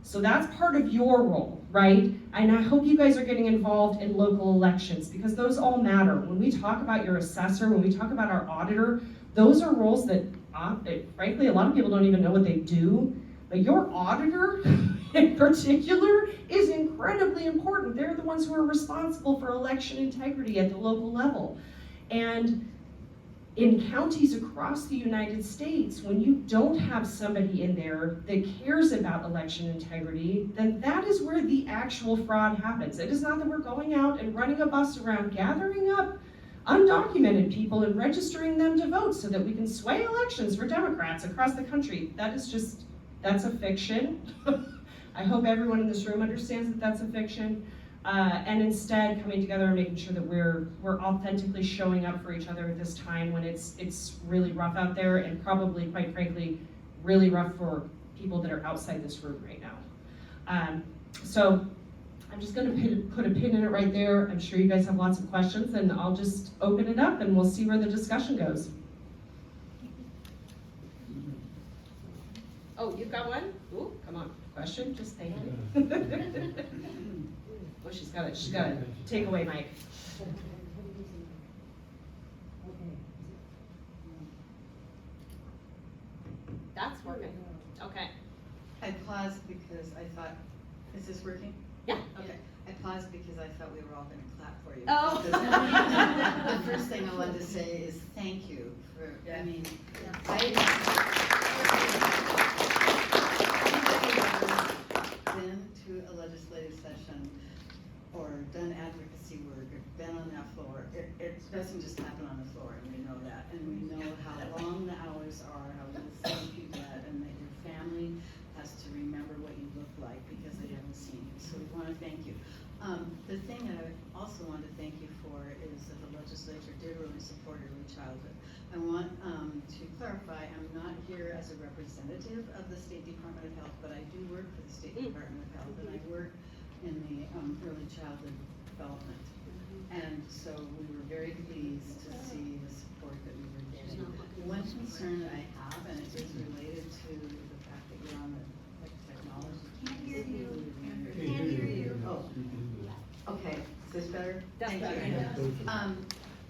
So that's part of your role, right? And I hope you guys are getting involved in local elections, because those all matter. When we talk about your assessor, when we talk about our auditor, those are roles that, frankly, a lot of people don't even know what they do. But your auditor, in particular, is incredibly important. They're the ones who are responsible for election integrity at the local level. And in counties across the United States, when you don't have somebody in there that cares about election integrity, then that is where the actual fraud happens. It is not that we're going out and running a bus around gathering up undocumented people and registering them to vote so that we can sway elections for Democrats across the country. That's a fiction. I hope everyone in this room understands that that's a fiction. And instead coming together and making sure that we're authentically showing up for each other at this time when it's really rough out there, and probably, quite frankly, really rough for people that are outside this room right now. So I'm just gonna put a pin in it right there. I'm sure you guys have lots of questions, and I'll just open it up and we'll see where the discussion goes. Oh, you've got one? Ooh, come on, question, just thank you. Oh, she's got a takeaway mic. That's working, okay. I paused because I thought, is this working? Yeah. Okay, I paused because I thought we were all gonna clap for you. Oh. Because the first thing I wanted to say is thank you for, I mean, been to a legislative session or done advocacy work or been on that floor. It doesn't just happen on the floor, and we know that. And we know how long the hours are, how little sleep you get, and that your family has to remember what you look like because they haven't seen you. So we want to thank you. The thing that I also want to thank you for is that the legislature did really support early childhood. I want to clarify, I'm not here as a representative of the State Department of Health, but I do work for the State Department of Health, and I work in the early childhood development. And so we were very pleased to see the support that we were getting. One concern that I have, and it is related to the fact that you're on the technology committee, Thank you.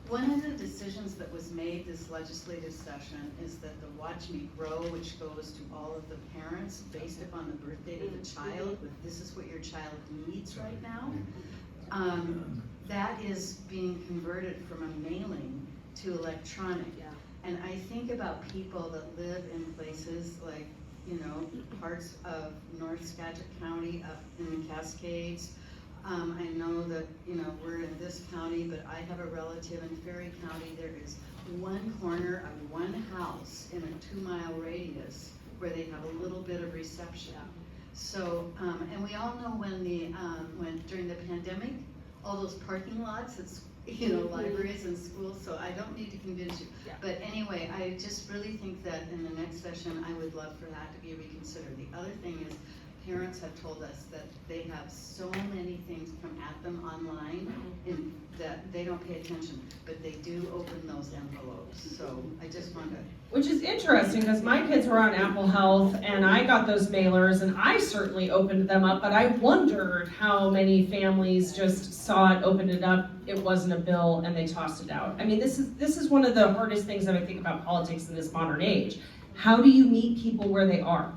One of the decisions that was made this legislative session is that the Watch Me Grow, which goes to all of the parents based upon the birth date of the child, with this is what your child needs right now, that is being converted from a mailing to electronic. And I think about people that live in places like, parts of North Skagit County, up in the Cascades. I know that, we're in this county, but I have a relative in Ferry County. There is one corner of one house in a 2-mile radius where they have a little bit of reception. So, and we all know when during the pandemic, all those parking lots, it's, libraries and schools, so I don't need to convince you. Yeah. But anyway, I just really think that in the next session, I would love for that to be reconsidered. The other thing is, parents have told us that they have so many things come at them online and that they don't pay attention, but they do open those envelopes. So I just wanted to. Which is interesting, because my kids were on Apple Health, and I got those mailers, and I certainly opened them up, but I wondered how many families just saw it, opened it up, it wasn't a bill, and they tossed it out. I mean, this is one of the hardest things that I think about politics in this modern age. How do you meet people where they are?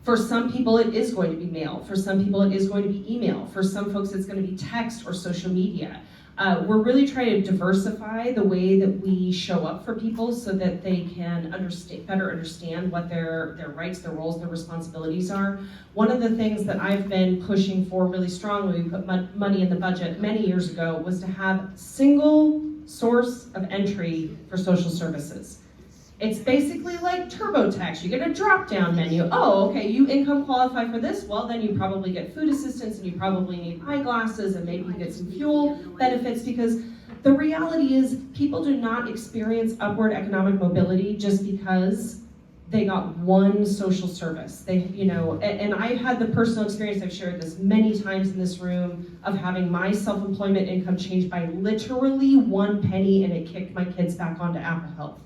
For some people, it is going to be mail. For some people, it is going to be email. For some folks, it's going to be text or social media. We're really trying to diversify the way that we show up for people so that they can better understand what their rights, their roles, their responsibilities are. One of the things that I've been pushing for really strongly, we put money in the budget many years ago, was to have single source of entry for social services. It's basically like TurboTax. You get a drop-down menu. Oh, okay, you income qualify for this? Well, then you probably get food assistance, and you probably need eyeglasses, and maybe you get some fuel benefits, because the reality is people do not experience upward economic mobility just because they got one social service. And I've had the personal experience, I've shared this many times in this room, of having my self-employment income changed by literally 1 penny, and it kicked my kids back onto Apple Health.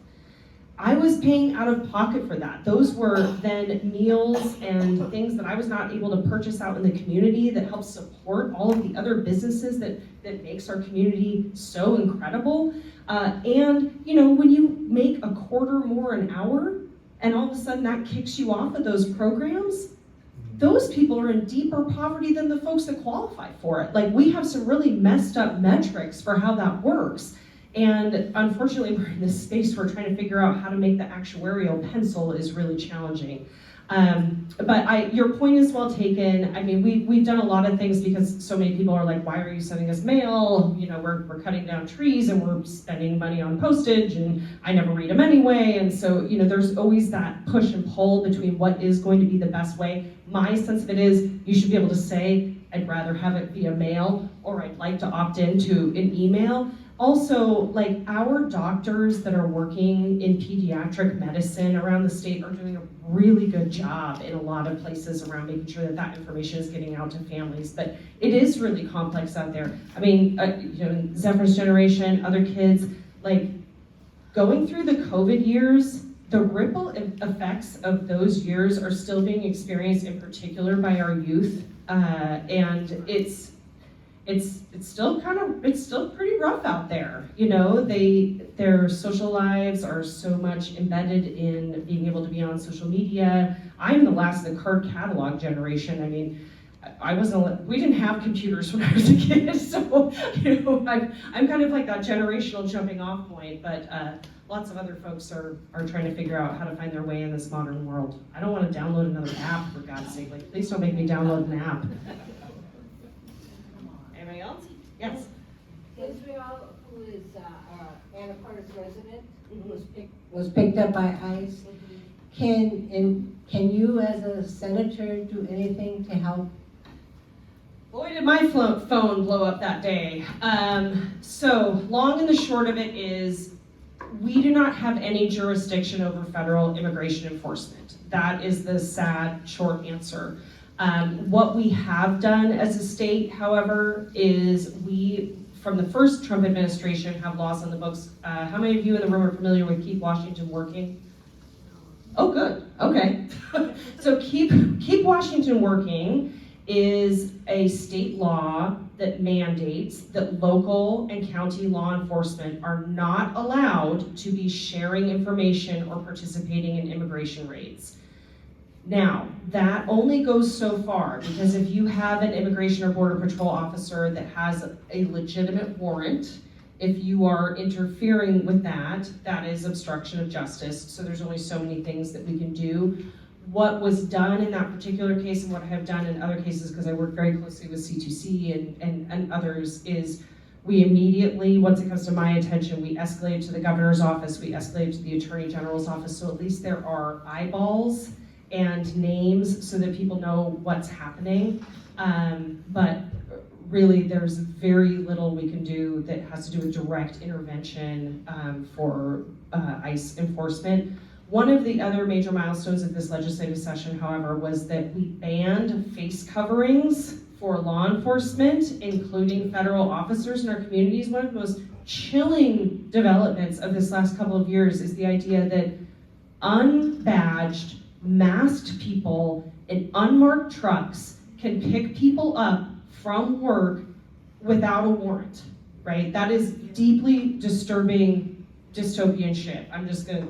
I was paying out of pocket for that. Those were then meals and things that I was not able to purchase out in the community that helps support all of the other businesses that makes our community so incredible. And when you make a quarter more an hour, and all of a sudden that kicks you off of those programs, those people are in deeper poverty than the folks that qualify for it. Like, we have some really messed up metrics for how that works. And unfortunately, we're in this space where trying to figure out how to make the actuarial pencil is really challenging. But your point is well taken. I mean, we've done a lot of things because so many people are like, why are you sending us mail? We're cutting down trees and we're spending money on postage, and I never read them anyway. And so, there's always that push and pull between what is going to be the best way. My sense of it is you should be able to say, I'd rather have it via mail, or I'd like to opt into an email. Also, like, our doctors that are working in pediatric medicine around the state are doing a really good job in a lot of places around making sure that information is getting out to families. But it is really complex out there. I mean, Zephyr's generation, other kids, like, going through the COVID years, the ripple effects of those years are still being experienced, in particular by our youth, and it's still pretty rough out there. Their social lives are so much embedded in being able to be on social media. I'm the last of the card catalog generation. I mean, we didn't have computers when I was a kid, so I'm kind of like that generational jumping off point. But lots of other folks are trying to figure out how to find their way in this modern world. I don't want to download another app, for God's sake. Like, please don't make me download an app. Anybody else? Yes. Israel, who is Anacortes resident, was picked up by ICE. Can you, as a senator, do anything to help? Boy, did my phone blow up that day. So, long and the short of it is, we do not have any jurisdiction over federal immigration enforcement. That is the sad, short answer. What we have done as a state, however, is we, from the first Trump administration, have laws on the books. How many of you in the room are familiar with Keep Washington Working? Oh, good. Okay. So Keep Washington Working is a state law that mandates that local and county law enforcement are not allowed to be sharing information or participating in immigration raids. Now, that only goes so far, because if you have an immigration or border patrol officer that has a legitimate warrant, if you are interfering with that, that is obstruction of justice. So there's only so many things that we can do. What was done in that particular case, and what I have done in other cases, because I work very closely with C2C and others, is we immediately, once it comes to my attention, we escalate to the governor's office, we escalate to the attorney general's office, so at least there are eyeballs and names so that people know what's happening. But really, there's very little we can do that has to do with direct intervention for ICE enforcement. One of the other major milestones of this legislative session, however, was that we banned face coverings for law enforcement, including federal officers in our communities. One of the most chilling developments of this last couple of years is the idea that unbadged, masked people in unmarked trucks can pick people up from work without a warrant, right? That is deeply disturbing dystopian shit. I'm just gonna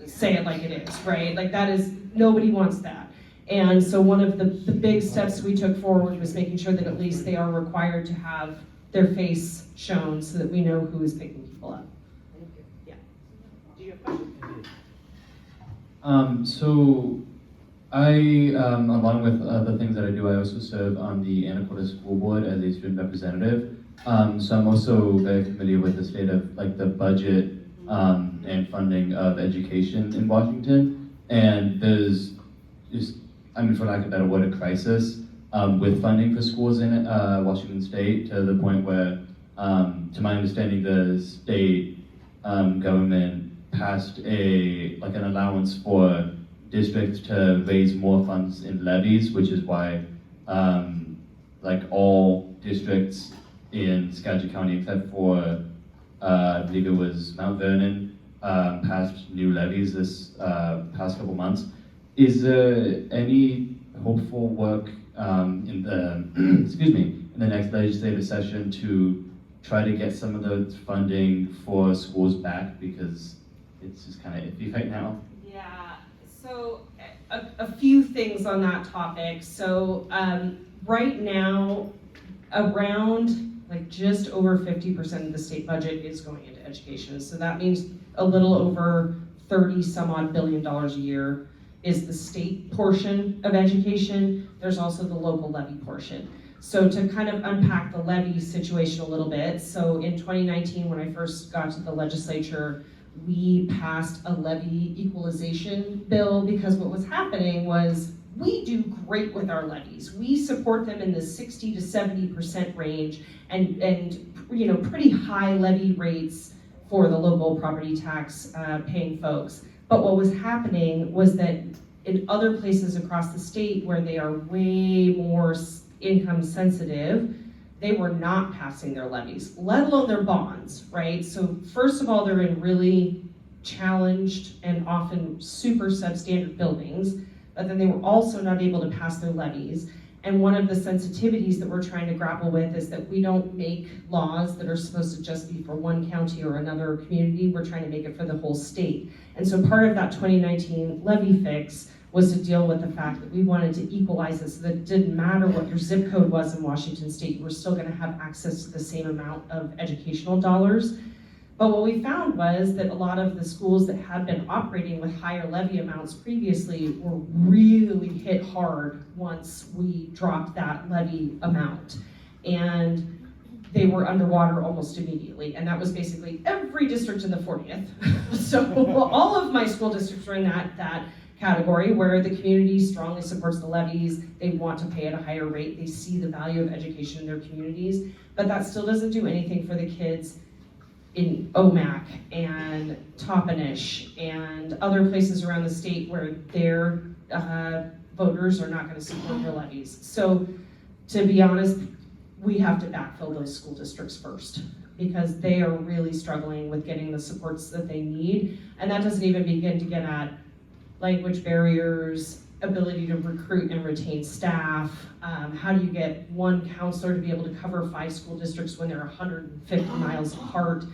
say it like it is, right? Like that is, nobody wants that. And so one of the big steps we took forward was making sure that at least they are required to have their face shown so that we know who is picking people up. Yeah. Do you have a question? So I, along with other things that I do, I also serve on the Anacortes School Board as a student representative. So I'm also very familiar with the state of like the budget and funding of education in Washington. And there's just, I mean, for lack of a better word, a crisis with funding for schools in Washington State, to the point where, to my understanding, the state government passed an allowance for districts to raise more funds in levies, which is why like all districts in Skagit County except for I believe it was Mount Vernon passed new levies this past couple months. Is there any hopeful work in the excuse me, in the next legislative session to try to get some of the funding for schools back, because it's just kind of iffy right now? Yeah, so a few things on that topic. So right now, around like just over 50% of the state budget is going into education. So that means a little over 30 some odd billion dollars a year is the state portion of education. There's also the local levy portion. So to kind of unpack the levy situation a little bit, so in 2019, when I first got to the legislature, we passed a levy equalization bill, because what was happening was we do great with our levies. We support them in the 60 to 70% range, and you know, pretty high levy rates for the local property tax paying folks. But what was happening was that in other places across the state where they are way more income sensitive, they were not passing their levies, let alone their bonds, right? So first of all, they're in really challenged and often super substandard buildings, but then they were also not able to pass their levies. And one of the sensitivities that we're trying to grapple with is that we don't make laws that are supposed to just be for one county or another community. We're trying to make it for the whole state. And so part of that 2019 levy fix was to deal with the fact that we wanted to equalize it so that it didn't matter what your zip code was in Washington State, you were still gonna have access to the same amount of educational dollars. But what we found was that a lot of the schools that had been operating with higher levy amounts previously were really hit hard once we dropped that levy amount. And they were underwater almost immediately. And that was basically every district in the 40th. So all of my school districts were in that category where the community strongly supports the levies, they want to pay at a higher rate, they see the value of education in their communities, but that still doesn't do anything for the kids in OMAC and Toppenish and other places around the state where their voters are not going to support their levies. So to be honest, we have to backfill those school districts first, because they are really struggling with getting the supports that they need. And that doesn't even begin to get at language barriers, ability to recruit and retain staff? How do you get one counselor to be able to cover 5 school districts when they're 150 miles apart?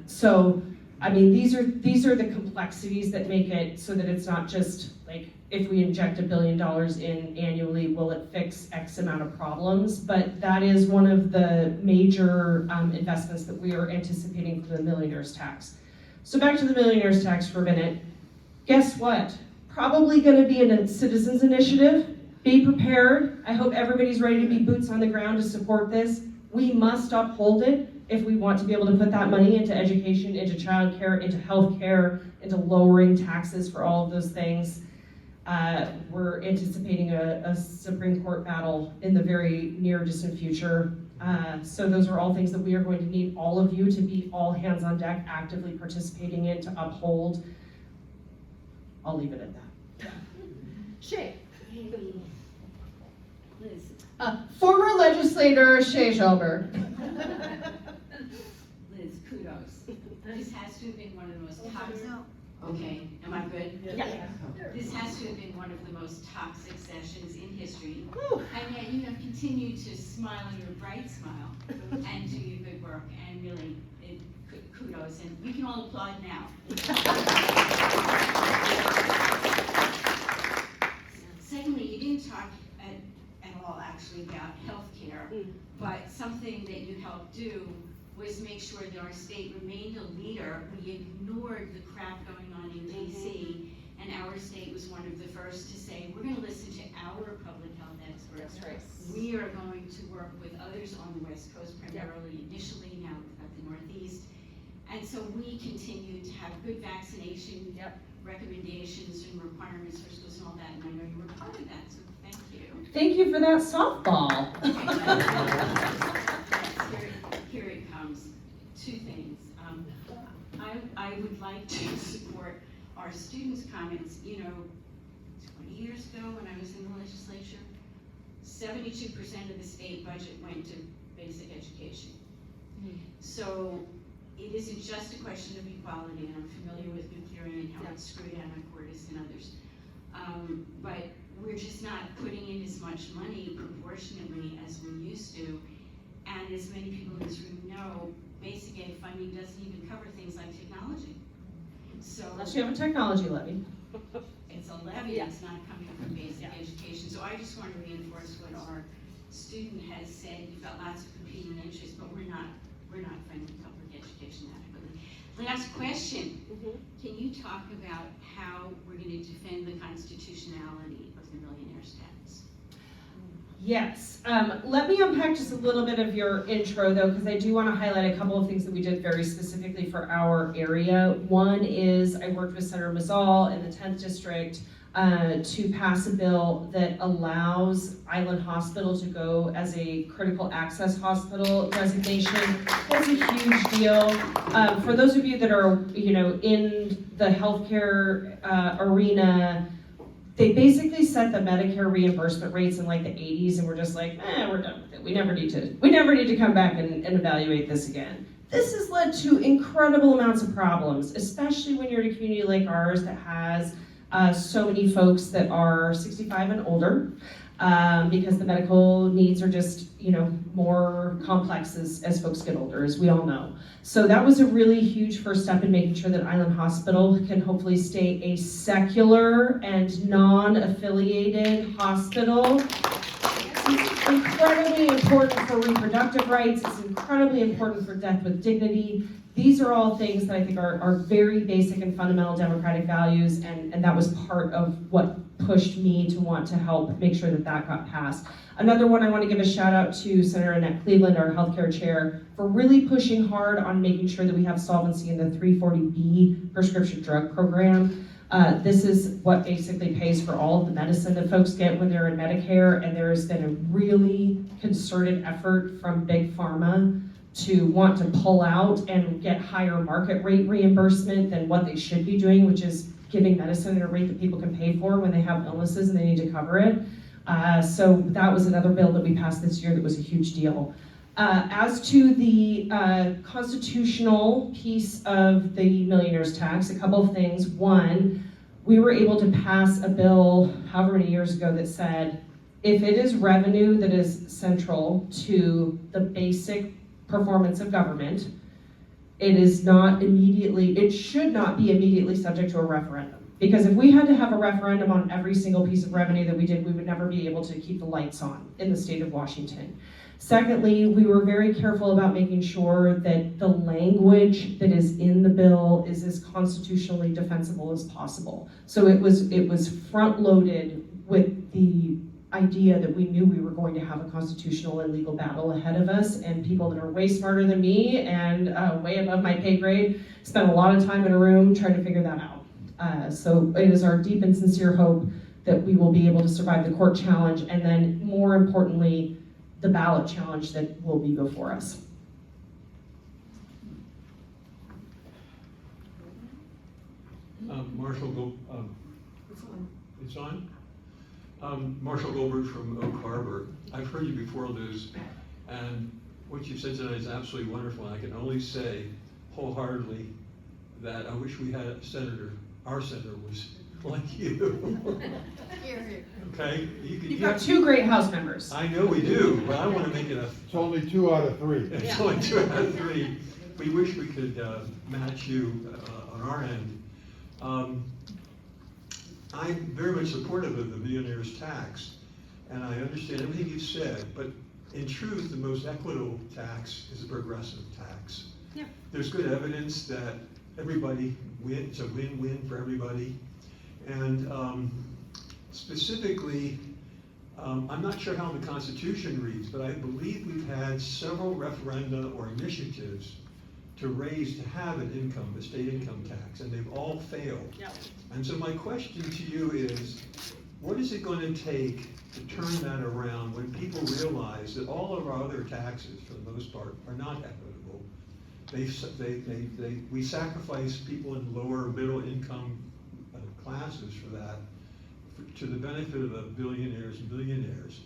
So, I mean, these are the complexities that make it so that it's not just like, if we inject $1 billion in annually, will it fix X amount of problems? But that is one of the major investments that we are anticipating for the millionaire's tax. So back to the millionaire's tax for a minute. Guess what? Probably going to be a citizens initiative. Be prepared. I hope everybody's ready to be boots on the ground to support this. We must uphold it if we want to be able to put that money into education, into childcare, into healthcare, into lowering taxes for all of those things. We're anticipating a Supreme Court battle in the very near distant future. So those are all things that we are going to need all of you to be all hands on deck, actively participating in to uphold. I'll leave it at that. Shay. Liz. Former legislator Shay Schelber. Liz, kudos. This has to have been one of the most toxic. Okay, am I good? Yeah. This has to have been one of the most toxic sessions in history. And yet you have continued to smile your bright smile and do your good work, and really, kudos, and we can all applaud now. Secondly, you didn't talk at all actually about healthcare, but something that you helped do was make sure that our state remained a leader. We ignored the crap going on in DC, and our state was one of the first to say, we're gonna listen to our public health experts. That's right. We are going to work with others on the West Coast primarily initially, now we've got the Northeast. And so we continue to have good vaccination recommendations and requirements for schools and all that, and I know you were part of that, so thank you. Thank you for that softball. Here it comes. 2 things. I would like to support our students' comments. You know, 20 years ago when I was in the legislature, 72% of the state budget went to basic education. So it isn't just a question of equality, and I'm familiar with nuclear and how it's screwed Anacortes and others. But we're just not putting in as much money proportionately as we used to. And as many people in this room know, basic ed funding doesn't even cover things like technology. So Unless you have a technology levy. it's a levy, it's not coming from basic education. So I just want to reinforce what our student has said. You've got lots of competing interests, but we're not funding public education adequately. Last question. Can you talk about how we're going to defend the constitutionality of the millionaire's tax? Yes. Let me unpack just a little bit of your intro, though, because I do want to highlight a couple of things that we did very specifically for our area. One is I worked with Senator Mazzal in the 10th District to pass a bill that allows Island Hospital to go as a critical access hospital designation. That's a huge deal. For those of you that are, in the healthcare arena, they basically set the Medicare reimbursement rates in like the 80s, and we're just like, we're done with it. We never need to come back and evaluate this again. This has led to incredible amounts of problems, especially when you're in a community like ours that has so many folks that are 65 and older, because the medical needs are just, more complex as folks get older, as we all know. So that was a really huge first step in making sure that Island Hospital can hopefully stay a secular and non-affiliated hospital. It's incredibly important for reproductive rights. It's incredibly important for death with dignity. These are all things that I think are very basic and fundamental democratic values, and that was part of what pushed me to want to help make sure that got passed. Another one I want to give a shout out to Senator Annette Cleveland, our healthcare chair, for really pushing hard on making sure that we have solvency in the 340B prescription drug program. This is what basically pays for all of the medicine that folks get when they're in Medicare, and there has been a really concerted effort from Big Pharma to want to pull out and get higher market rate reimbursement than what they should be doing, which is giving medicine at a rate that people can pay for when they have illnesses and they need to cover it. So that was another bill that we passed this year that was a huge deal. As to the constitutional piece of the millionaire's tax, a couple of things. One, we were able to pass a bill however many years ago that said, if it is revenue that is central to the basic performance of government, it should not be immediately subject to a referendum. Because if we had to have a referendum on every single piece of revenue that we did, we would never be able to keep the lights on in the state of Washington. Secondly, we were very careful about making sure that the language that is in the bill is as constitutionally defensible as possible. So it was front-loaded with the idea that we knew we were going to have a constitutional and legal battle ahead of us, and people that are way smarter than me and way above my pay grade spent a lot of time in a room trying to figure that out. So it is our deep and sincere hope that we will be able to survive the court challenge, and then more importantly, the ballot challenge that will be before us. It's on? Marshall Goldberg from Oak Harbor. I've heard you before, Liz, and what you said tonight is absolutely wonderful. I can only say wholeheartedly that I wish we had a senator, our senator was like you. Okay? You've got two great House members. I know we do, but I want to make it a... It's only 2 out of 3. It's only 2 out of 3. We wish we could match you on our end. I'm very much supportive of the millionaire's tax, and I understand everything you've said, but in truth, the most equitable tax is a progressive tax. Yeah. There's good evidence that everybody wins, it's a win-win for everybody. And specifically, I'm not sure how the Constitution reads, but I believe we've had several referenda or initiatives to have an income, a state income tax, and they've all failed. Yep. And so my question to you is, what is it going to take to turn that around when people realize that all of our other taxes, for the most part, are not equitable? We sacrifice people in lower middle income classes for that, to the benefit of the billionaires and billionaires.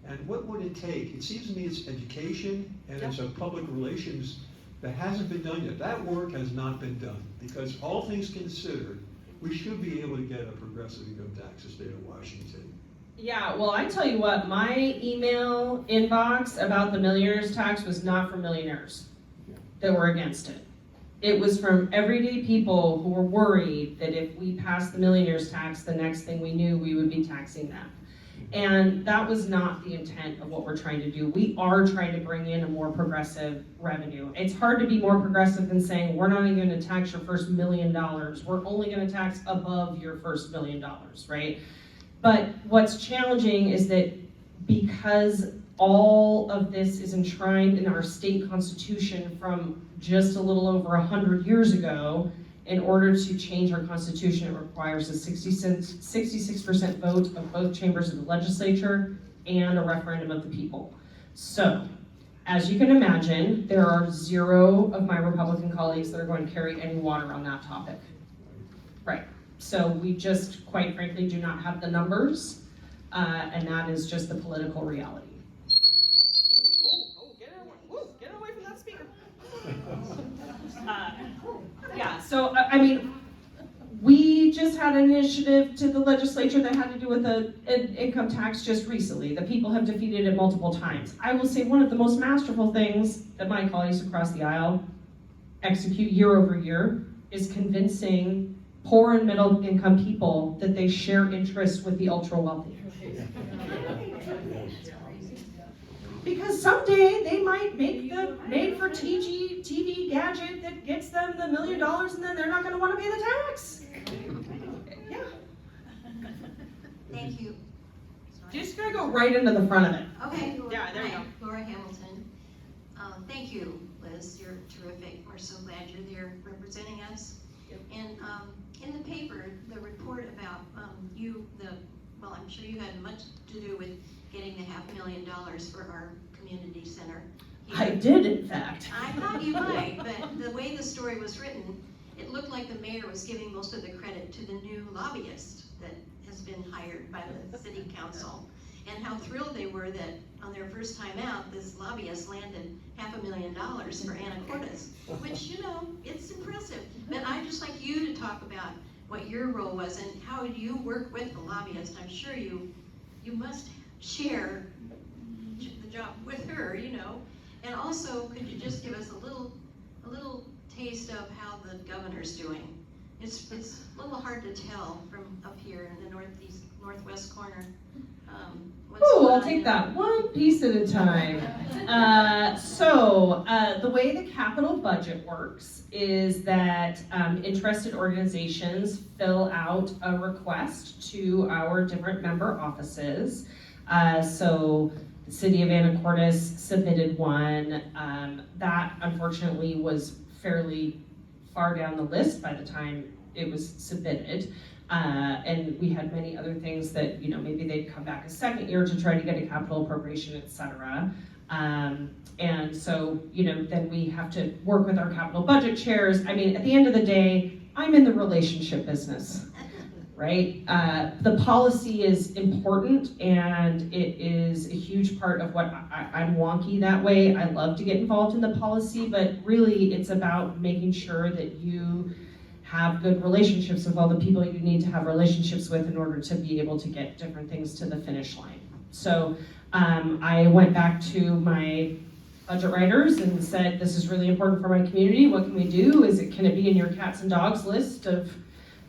And what would it take? It seems to me it's education and it's a public relations that hasn't been done yet. That work has not been done, because all things considered, we should be able to get a progressive income tax in the state of Washington. Yeah, well, I tell you what, my email inbox about the millionaire's tax was not from millionaires that were against it. It was from everyday people who were worried that if we passed the millionaire's tax, the next thing we knew, we would be taxing them. And that was not the intent of what we're trying to do. We are trying to bring in a more progressive revenue. It's hard to be more progressive than saying, we're not even gonna tax your first $1 million. We're only gonna tax above your first $1 million, right? But what's challenging is that because all of this is enshrined in our state constitution from just a little over 100 years ago, in order to change our constitution, it requires a 66% vote of both chambers of the legislature and a referendum of the people. So, as you can imagine, there are 0 of my Republican colleagues that are going to carry any water on that topic. Right. So we just, quite frankly, do not have the numbers, and that is just the political reality. Get away from that speaker. Yeah, so, I mean, we just had an initiative to the legislature that had to do with an income tax just recently. The people have defeated it multiple times. I will say one of the most masterful things that my colleagues across the aisle execute year over year is convincing poor and middle income people that they share interest with the ultra wealthy. Because someday they might make the made-for-TV gadget that gets them the $1 million, and then they're not going to want to pay the tax. Yeah. Thank you. Just gotta go right into the front of it. Okay. Yeah, there you go. Laura Hamilton. Thank you, Liz. You're terrific. We're so glad you're there representing us. Yep. And in the paper, the report about well, I'm sure you had much to do with getting the $500,000 for our community center. I did, in fact. I thought you might, but the way the story was written, it looked like the mayor was giving most of the credit to the new lobbyist that has been hired by the city council, and how thrilled they were that on their first time out, this lobbyist landed $500,000 for Anacortes, which, it's impressive. But I'd just like you to talk about what your role was and how you work with the lobbyist. I'm sure you must share the job with her, you know. And also, could you just give us a little taste of how the governor's doing? It's a little hard to tell from up here in the northwest corner. Ooh, I'll take that one piece at a time. The way the capital budget works is that interested organizations fill out a request to our different member offices. The City of Anacortes submitted one. That unfortunately was fairly far down the list by the time it was submitted. And we had many other things that, maybe they'd come back a second year to try to get a capital appropriation, et cetera. Then we have to work with our capital budget chairs. I mean, at the end of the day, I'm in the relationship business, right? The policy is important, and it is a huge part of what I'm wonky that way. I love to get involved in the policy, but really it's about making sure that you have good relationships with all the people you need to have relationships with in order to be able to get different things to the finish line. So I went back to my budget writers and said, this is really important for my community. What can we do? Can it be in your cats and dogs list of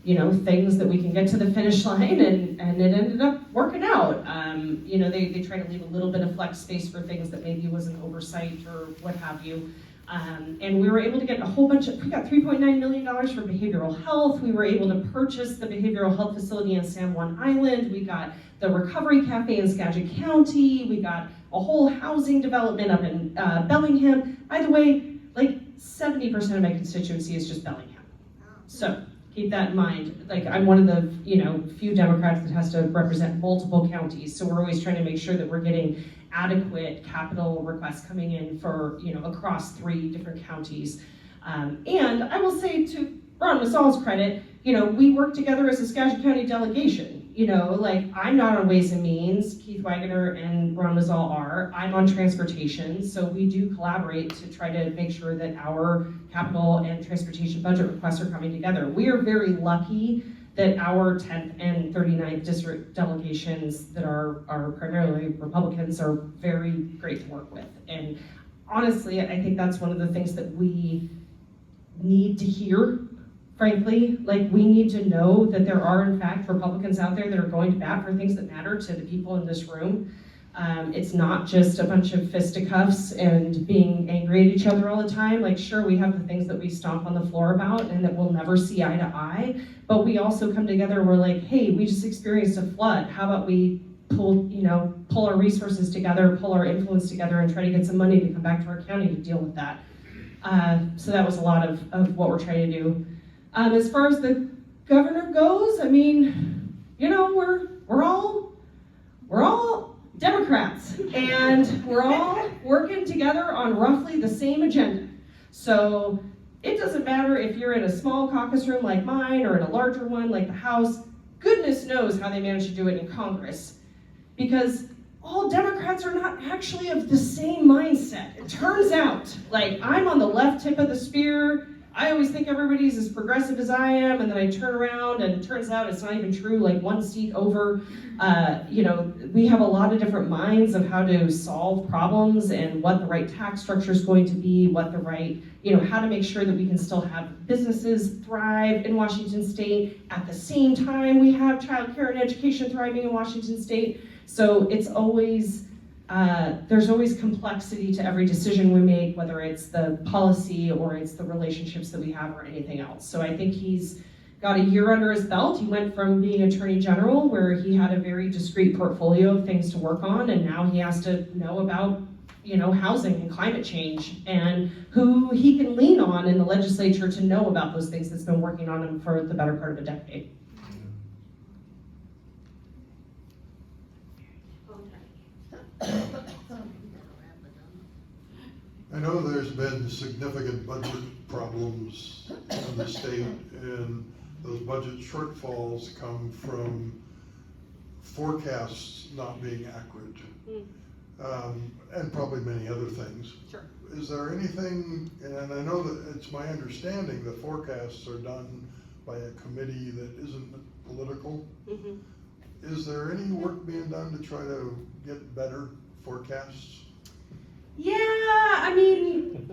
things that we can get to the finish line? And it ended up working out. They try to leave a little bit of flex space for things that maybe was an oversight or what have you. And we were able to get we got $3.9 million for behavioral health. We were able to purchase the behavioral health facility in San Juan Island. We got the Recovery Cafe in Skagit County. We got a whole housing development up in Bellingham. By the way, like 70% of my constituency is just Bellingham. So keep that in mind. Like, I'm one of the few Democrats that has to represent multiple counties. So we're always trying to make sure that we're getting adequate capital requests coming in for, across 3 different counties. And I will say, to Ron Masal's credit, we work together as a Skagit County delegation. I'm not on Ways and Means, Keith Wagoner and Ron Masal are. I'm on transportation, so we do collaborate to try to make sure that our capital and transportation budget requests are coming together. We are very lucky that our 10th and 39th district delegations that are primarily Republicans are very great to work with. And honestly, I think that's one of the things that we need to hear, frankly. Like, we need to know that there are, in fact, Republicans out there that are going to bat for things that matter to the people in this room. It's not just a bunch of fisticuffs and being angry at each other all the time. Like, sure, we have the things that we stomp on the floor about and that we'll never see eye to eye, but we also come together and we're like, hey, we just experienced a flood. How about we pull our resources together, pull our influence together, and try to get some money to come back to our county to deal with that. So that was a lot of what we're trying to do. As far as the governor goes, I mean, we're all Democrats, and we're all working together on roughly the same agenda. So it doesn't matter if you're in a small caucus room like mine or in a larger one like the House. Goodness knows how they manage to do it in Congress, because all Democrats are not actually of the same mindset. It turns out, I'm on the left tip of the spear. I always think everybody's as progressive as I am, and then I turn around and it turns out it's not even true, like one seat over. We have a lot of different minds of how to solve problems and what the right tax structure is going to be, what the right, how to make sure that we can still have businesses thrive in Washington State. At the same time, we have childcare and education thriving in Washington State. So it's always, there's always complexity to every decision we make, whether it's the policy or it's the relationships that we have or anything else. So I think he's got a year under his belt. He went from being Attorney General, where he had a very discrete portfolio of things to work on, and now he has to know about, housing and climate change and who he can lean on in the legislature to know about those things that's been working on him for the better part of a decade. I know there's been significant budget problems in the state, and those budget shortfalls come from forecasts not being accurate, and probably many other things. Sure. Is there anything, and I know that it's my understanding that forecasts are done by a committee that isn't political. Mhm. Is there any work being done to try to get better forecasts? Yeah, I mean,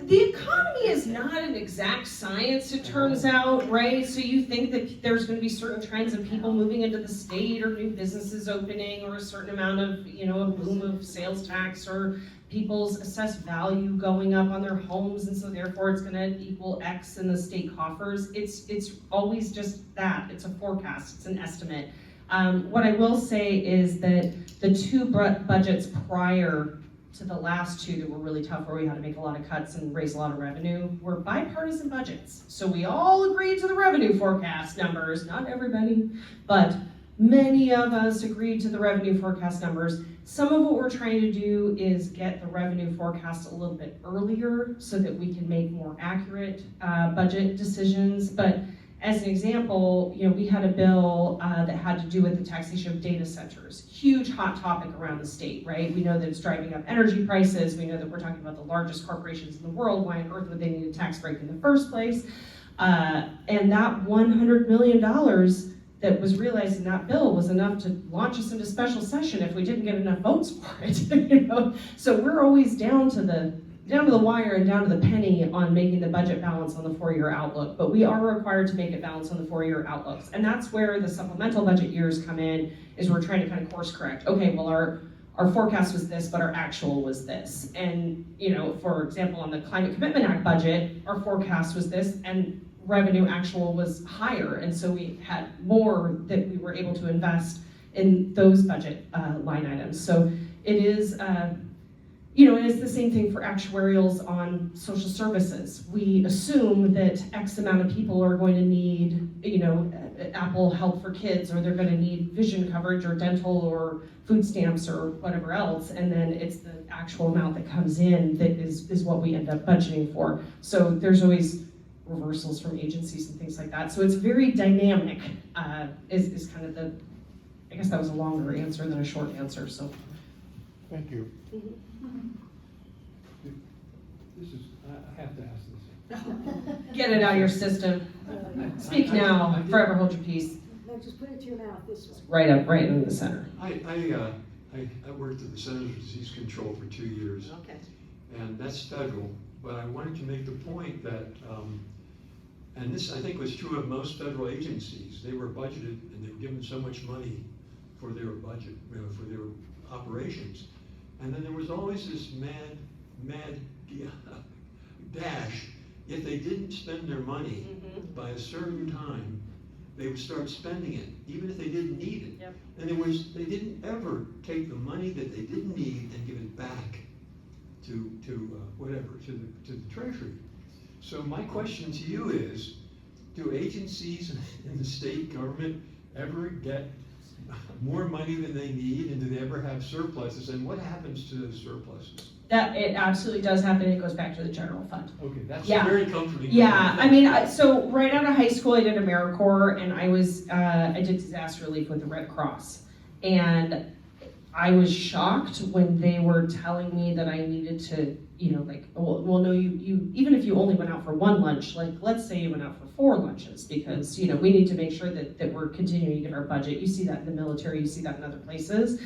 the economy is not an exact science, it turns out, right? So you think that there's gonna be certain trends of people moving into the state or new businesses opening or a certain amount of, a boom of sales tax or people's assessed value going up on their homes, and so therefore it's gonna equal X in the state coffers. It's always just that, it's a forecast, it's an estimate. What I will say is that the two budgets prior to the last two that were really tough, where we had to make a lot of cuts and raise a lot of revenue, were bipartisan budgets. So we all agreed to the revenue forecast numbers, not everybody, but many of us agreed to the revenue forecast numbers. Some of what we're trying to do is get the revenue forecast a little bit earlier so that we can make more accurate budget decisions. But as an example, we had a bill that had to do with the taxation of data centers. Huge hot topic around the state, right? We know that it's driving up energy prices. We know that we're talking about the largest corporations in the world. Why on earth would they need a tax break in the first place? And that $100 million that was realized in that bill was enough to launch us into special session if we didn't get enough votes for it. So we're always down to the wire and down to the penny on making the budget balance on the 4-year outlook, but we are required to make it balance on the 4-year outlooks. And that's where the supplemental budget years come in, is we're trying to kind of course correct. Okay, well our forecast was this, but our actual was this. And for example, on the Climate Commitment Act budget, our forecast was this, and revenue actual was higher. And so we had more that we were able to invest in those budget line items. So it is, it is the same thing for actuarials on social services. We assume that X amount of people are going to need, Apple Health for Kids, or they're going to need vision coverage or dental or food stamps or whatever else, and then it's the actual amount that comes in that is what we end up budgeting for. So there's always reversals from agencies and things like that. So it's very dynamic, is kind of I guess that was a longer answer than a short answer, so. Thank you. This is, I have to ask this. Get it out of your system. Speak now, forever hold your peace. No, just put it to your mouth this way. Right in the center. I worked at the Centers for Disease Control for 2 years. Okay. And that's federal, but I wanted to make the point that, and this I think was true of most federal agencies, they were budgeted and they were given so much money for their budget, for their operations. And then there was always this mad dash. If they didn't spend their money by a certain time, they would start spending it, even if they didn't need it. Yep. And they didn't ever take the money that they didn't need and give it back to the Treasury. So my question to you is, do agencies in the state government ever get more money than they need, and do they ever have surpluses, and what happens to those surpluses? That it absolutely does happen. It goes back to the general fund. Okay, that's very comforting. Yeah, I mean, so right out of high school, I did AmeriCorps, and I did disaster relief with the Red Cross, and I was shocked when they were telling me that I needed to, well, no, you even if you only went out for one lunch, like let's say you went out for 4 lunches, because we need to make sure that we're continuing to get our budget. You see that in the military, you see that in other places.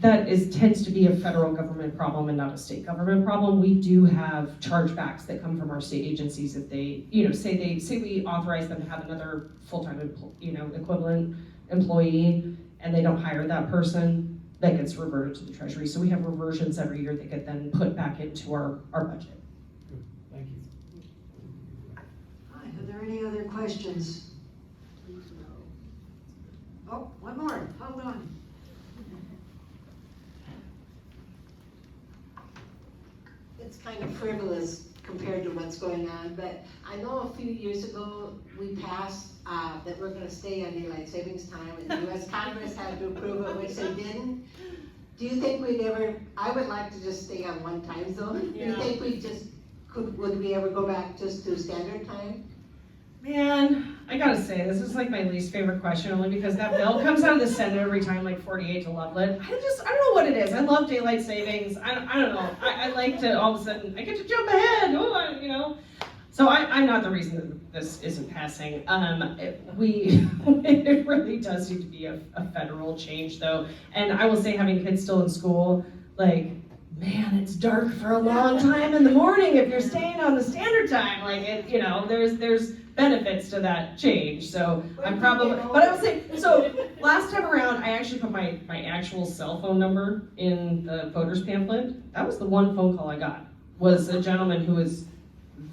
That tends to be a federal government problem and not a state government problem. We do have chargebacks that come from our state agencies if they, say we authorize them to have another full-time, equivalent employee, and they don't hire that person, that gets reverted to the Treasury. So we have reversions every year that get then put back into our budget. Good, thank you. Hi, are there any other questions? Oh, one more, hold on. It's kind of frivolous compared to what's going on, but I know a few years ago, we passed that we're gonna stay on daylight savings time, and the US Congress had to approve it, which they didn't. Do you think I would like to just stay on one time zone. Do you think would we ever go back just to standard time? Man, I gotta say, this is like my least favorite question, only because that bill comes out of the Senate every time, like 48 to Lovelett. I don't know what it is. I love daylight savings. I don't know. I like to, all of a sudden, I get to jump ahead. So I'm not the reason that this isn't passing. It really does need to be a federal change though. And I will say, having kids still in school, like, man, it's dark for a long time in the morning if you're staying on the standard time. Like, there's benefits to that change. So I'm probably, but I will say, so last time around, I actually put my actual cell phone number in the voters pamphlet. That was the one phone call I got, was a gentleman who was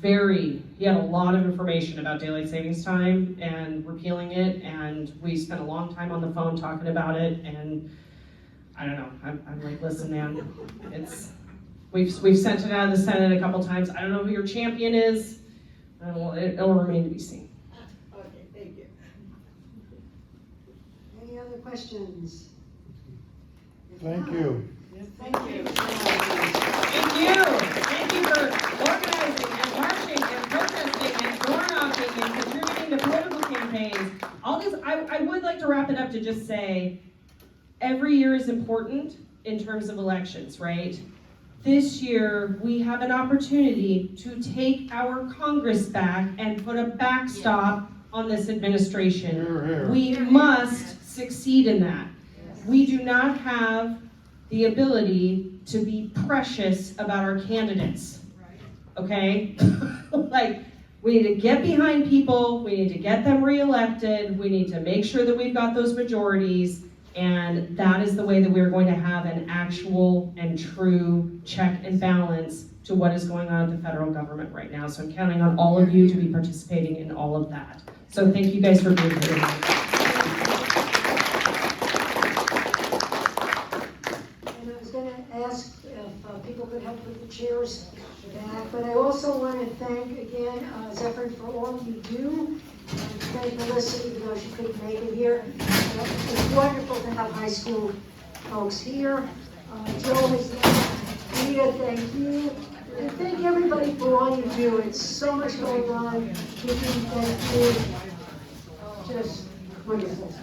he had a lot of information about daylight savings time and repealing it, and we spent a long time on the phone talking about it, and I don't know, I'm like, listen, man, we've sent it out of the Senate a couple times. I don't know who your champion is. It'll remain to be seen. Okay, thank you. Any other questions? If Thank not, you. Thank you. Thank you. Thank you for organizing and marching and protesting and door knocking and contributing to political campaigns. I would like to wrap it up to just say, every year is important in terms of elections, right? This year, we have an opportunity to take our Congress back and put a backstop on this administration. Hear, hear. We must succeed in that. We do not have the ability to be precious about our candidates, okay? Like, we need to get behind people, we need to get them reelected, we need to make sure that we've got those majorities, and that is the way that we're going to have an actual and true check and balance to what is going on at the federal government right now. So I'm counting on all of you to be participating in all of that. So thank you guys for being here tonight. And I was gonna ask if people could help with the chairs back, but I also want to thank again Zephyr for all you do. And thank Melissa, even though she couldn't make it here. It's wonderful to have high school folks here. Joe is Rita, thank you. And thank everybody for all you do. It's so much going on. Thank you. Just wonderful.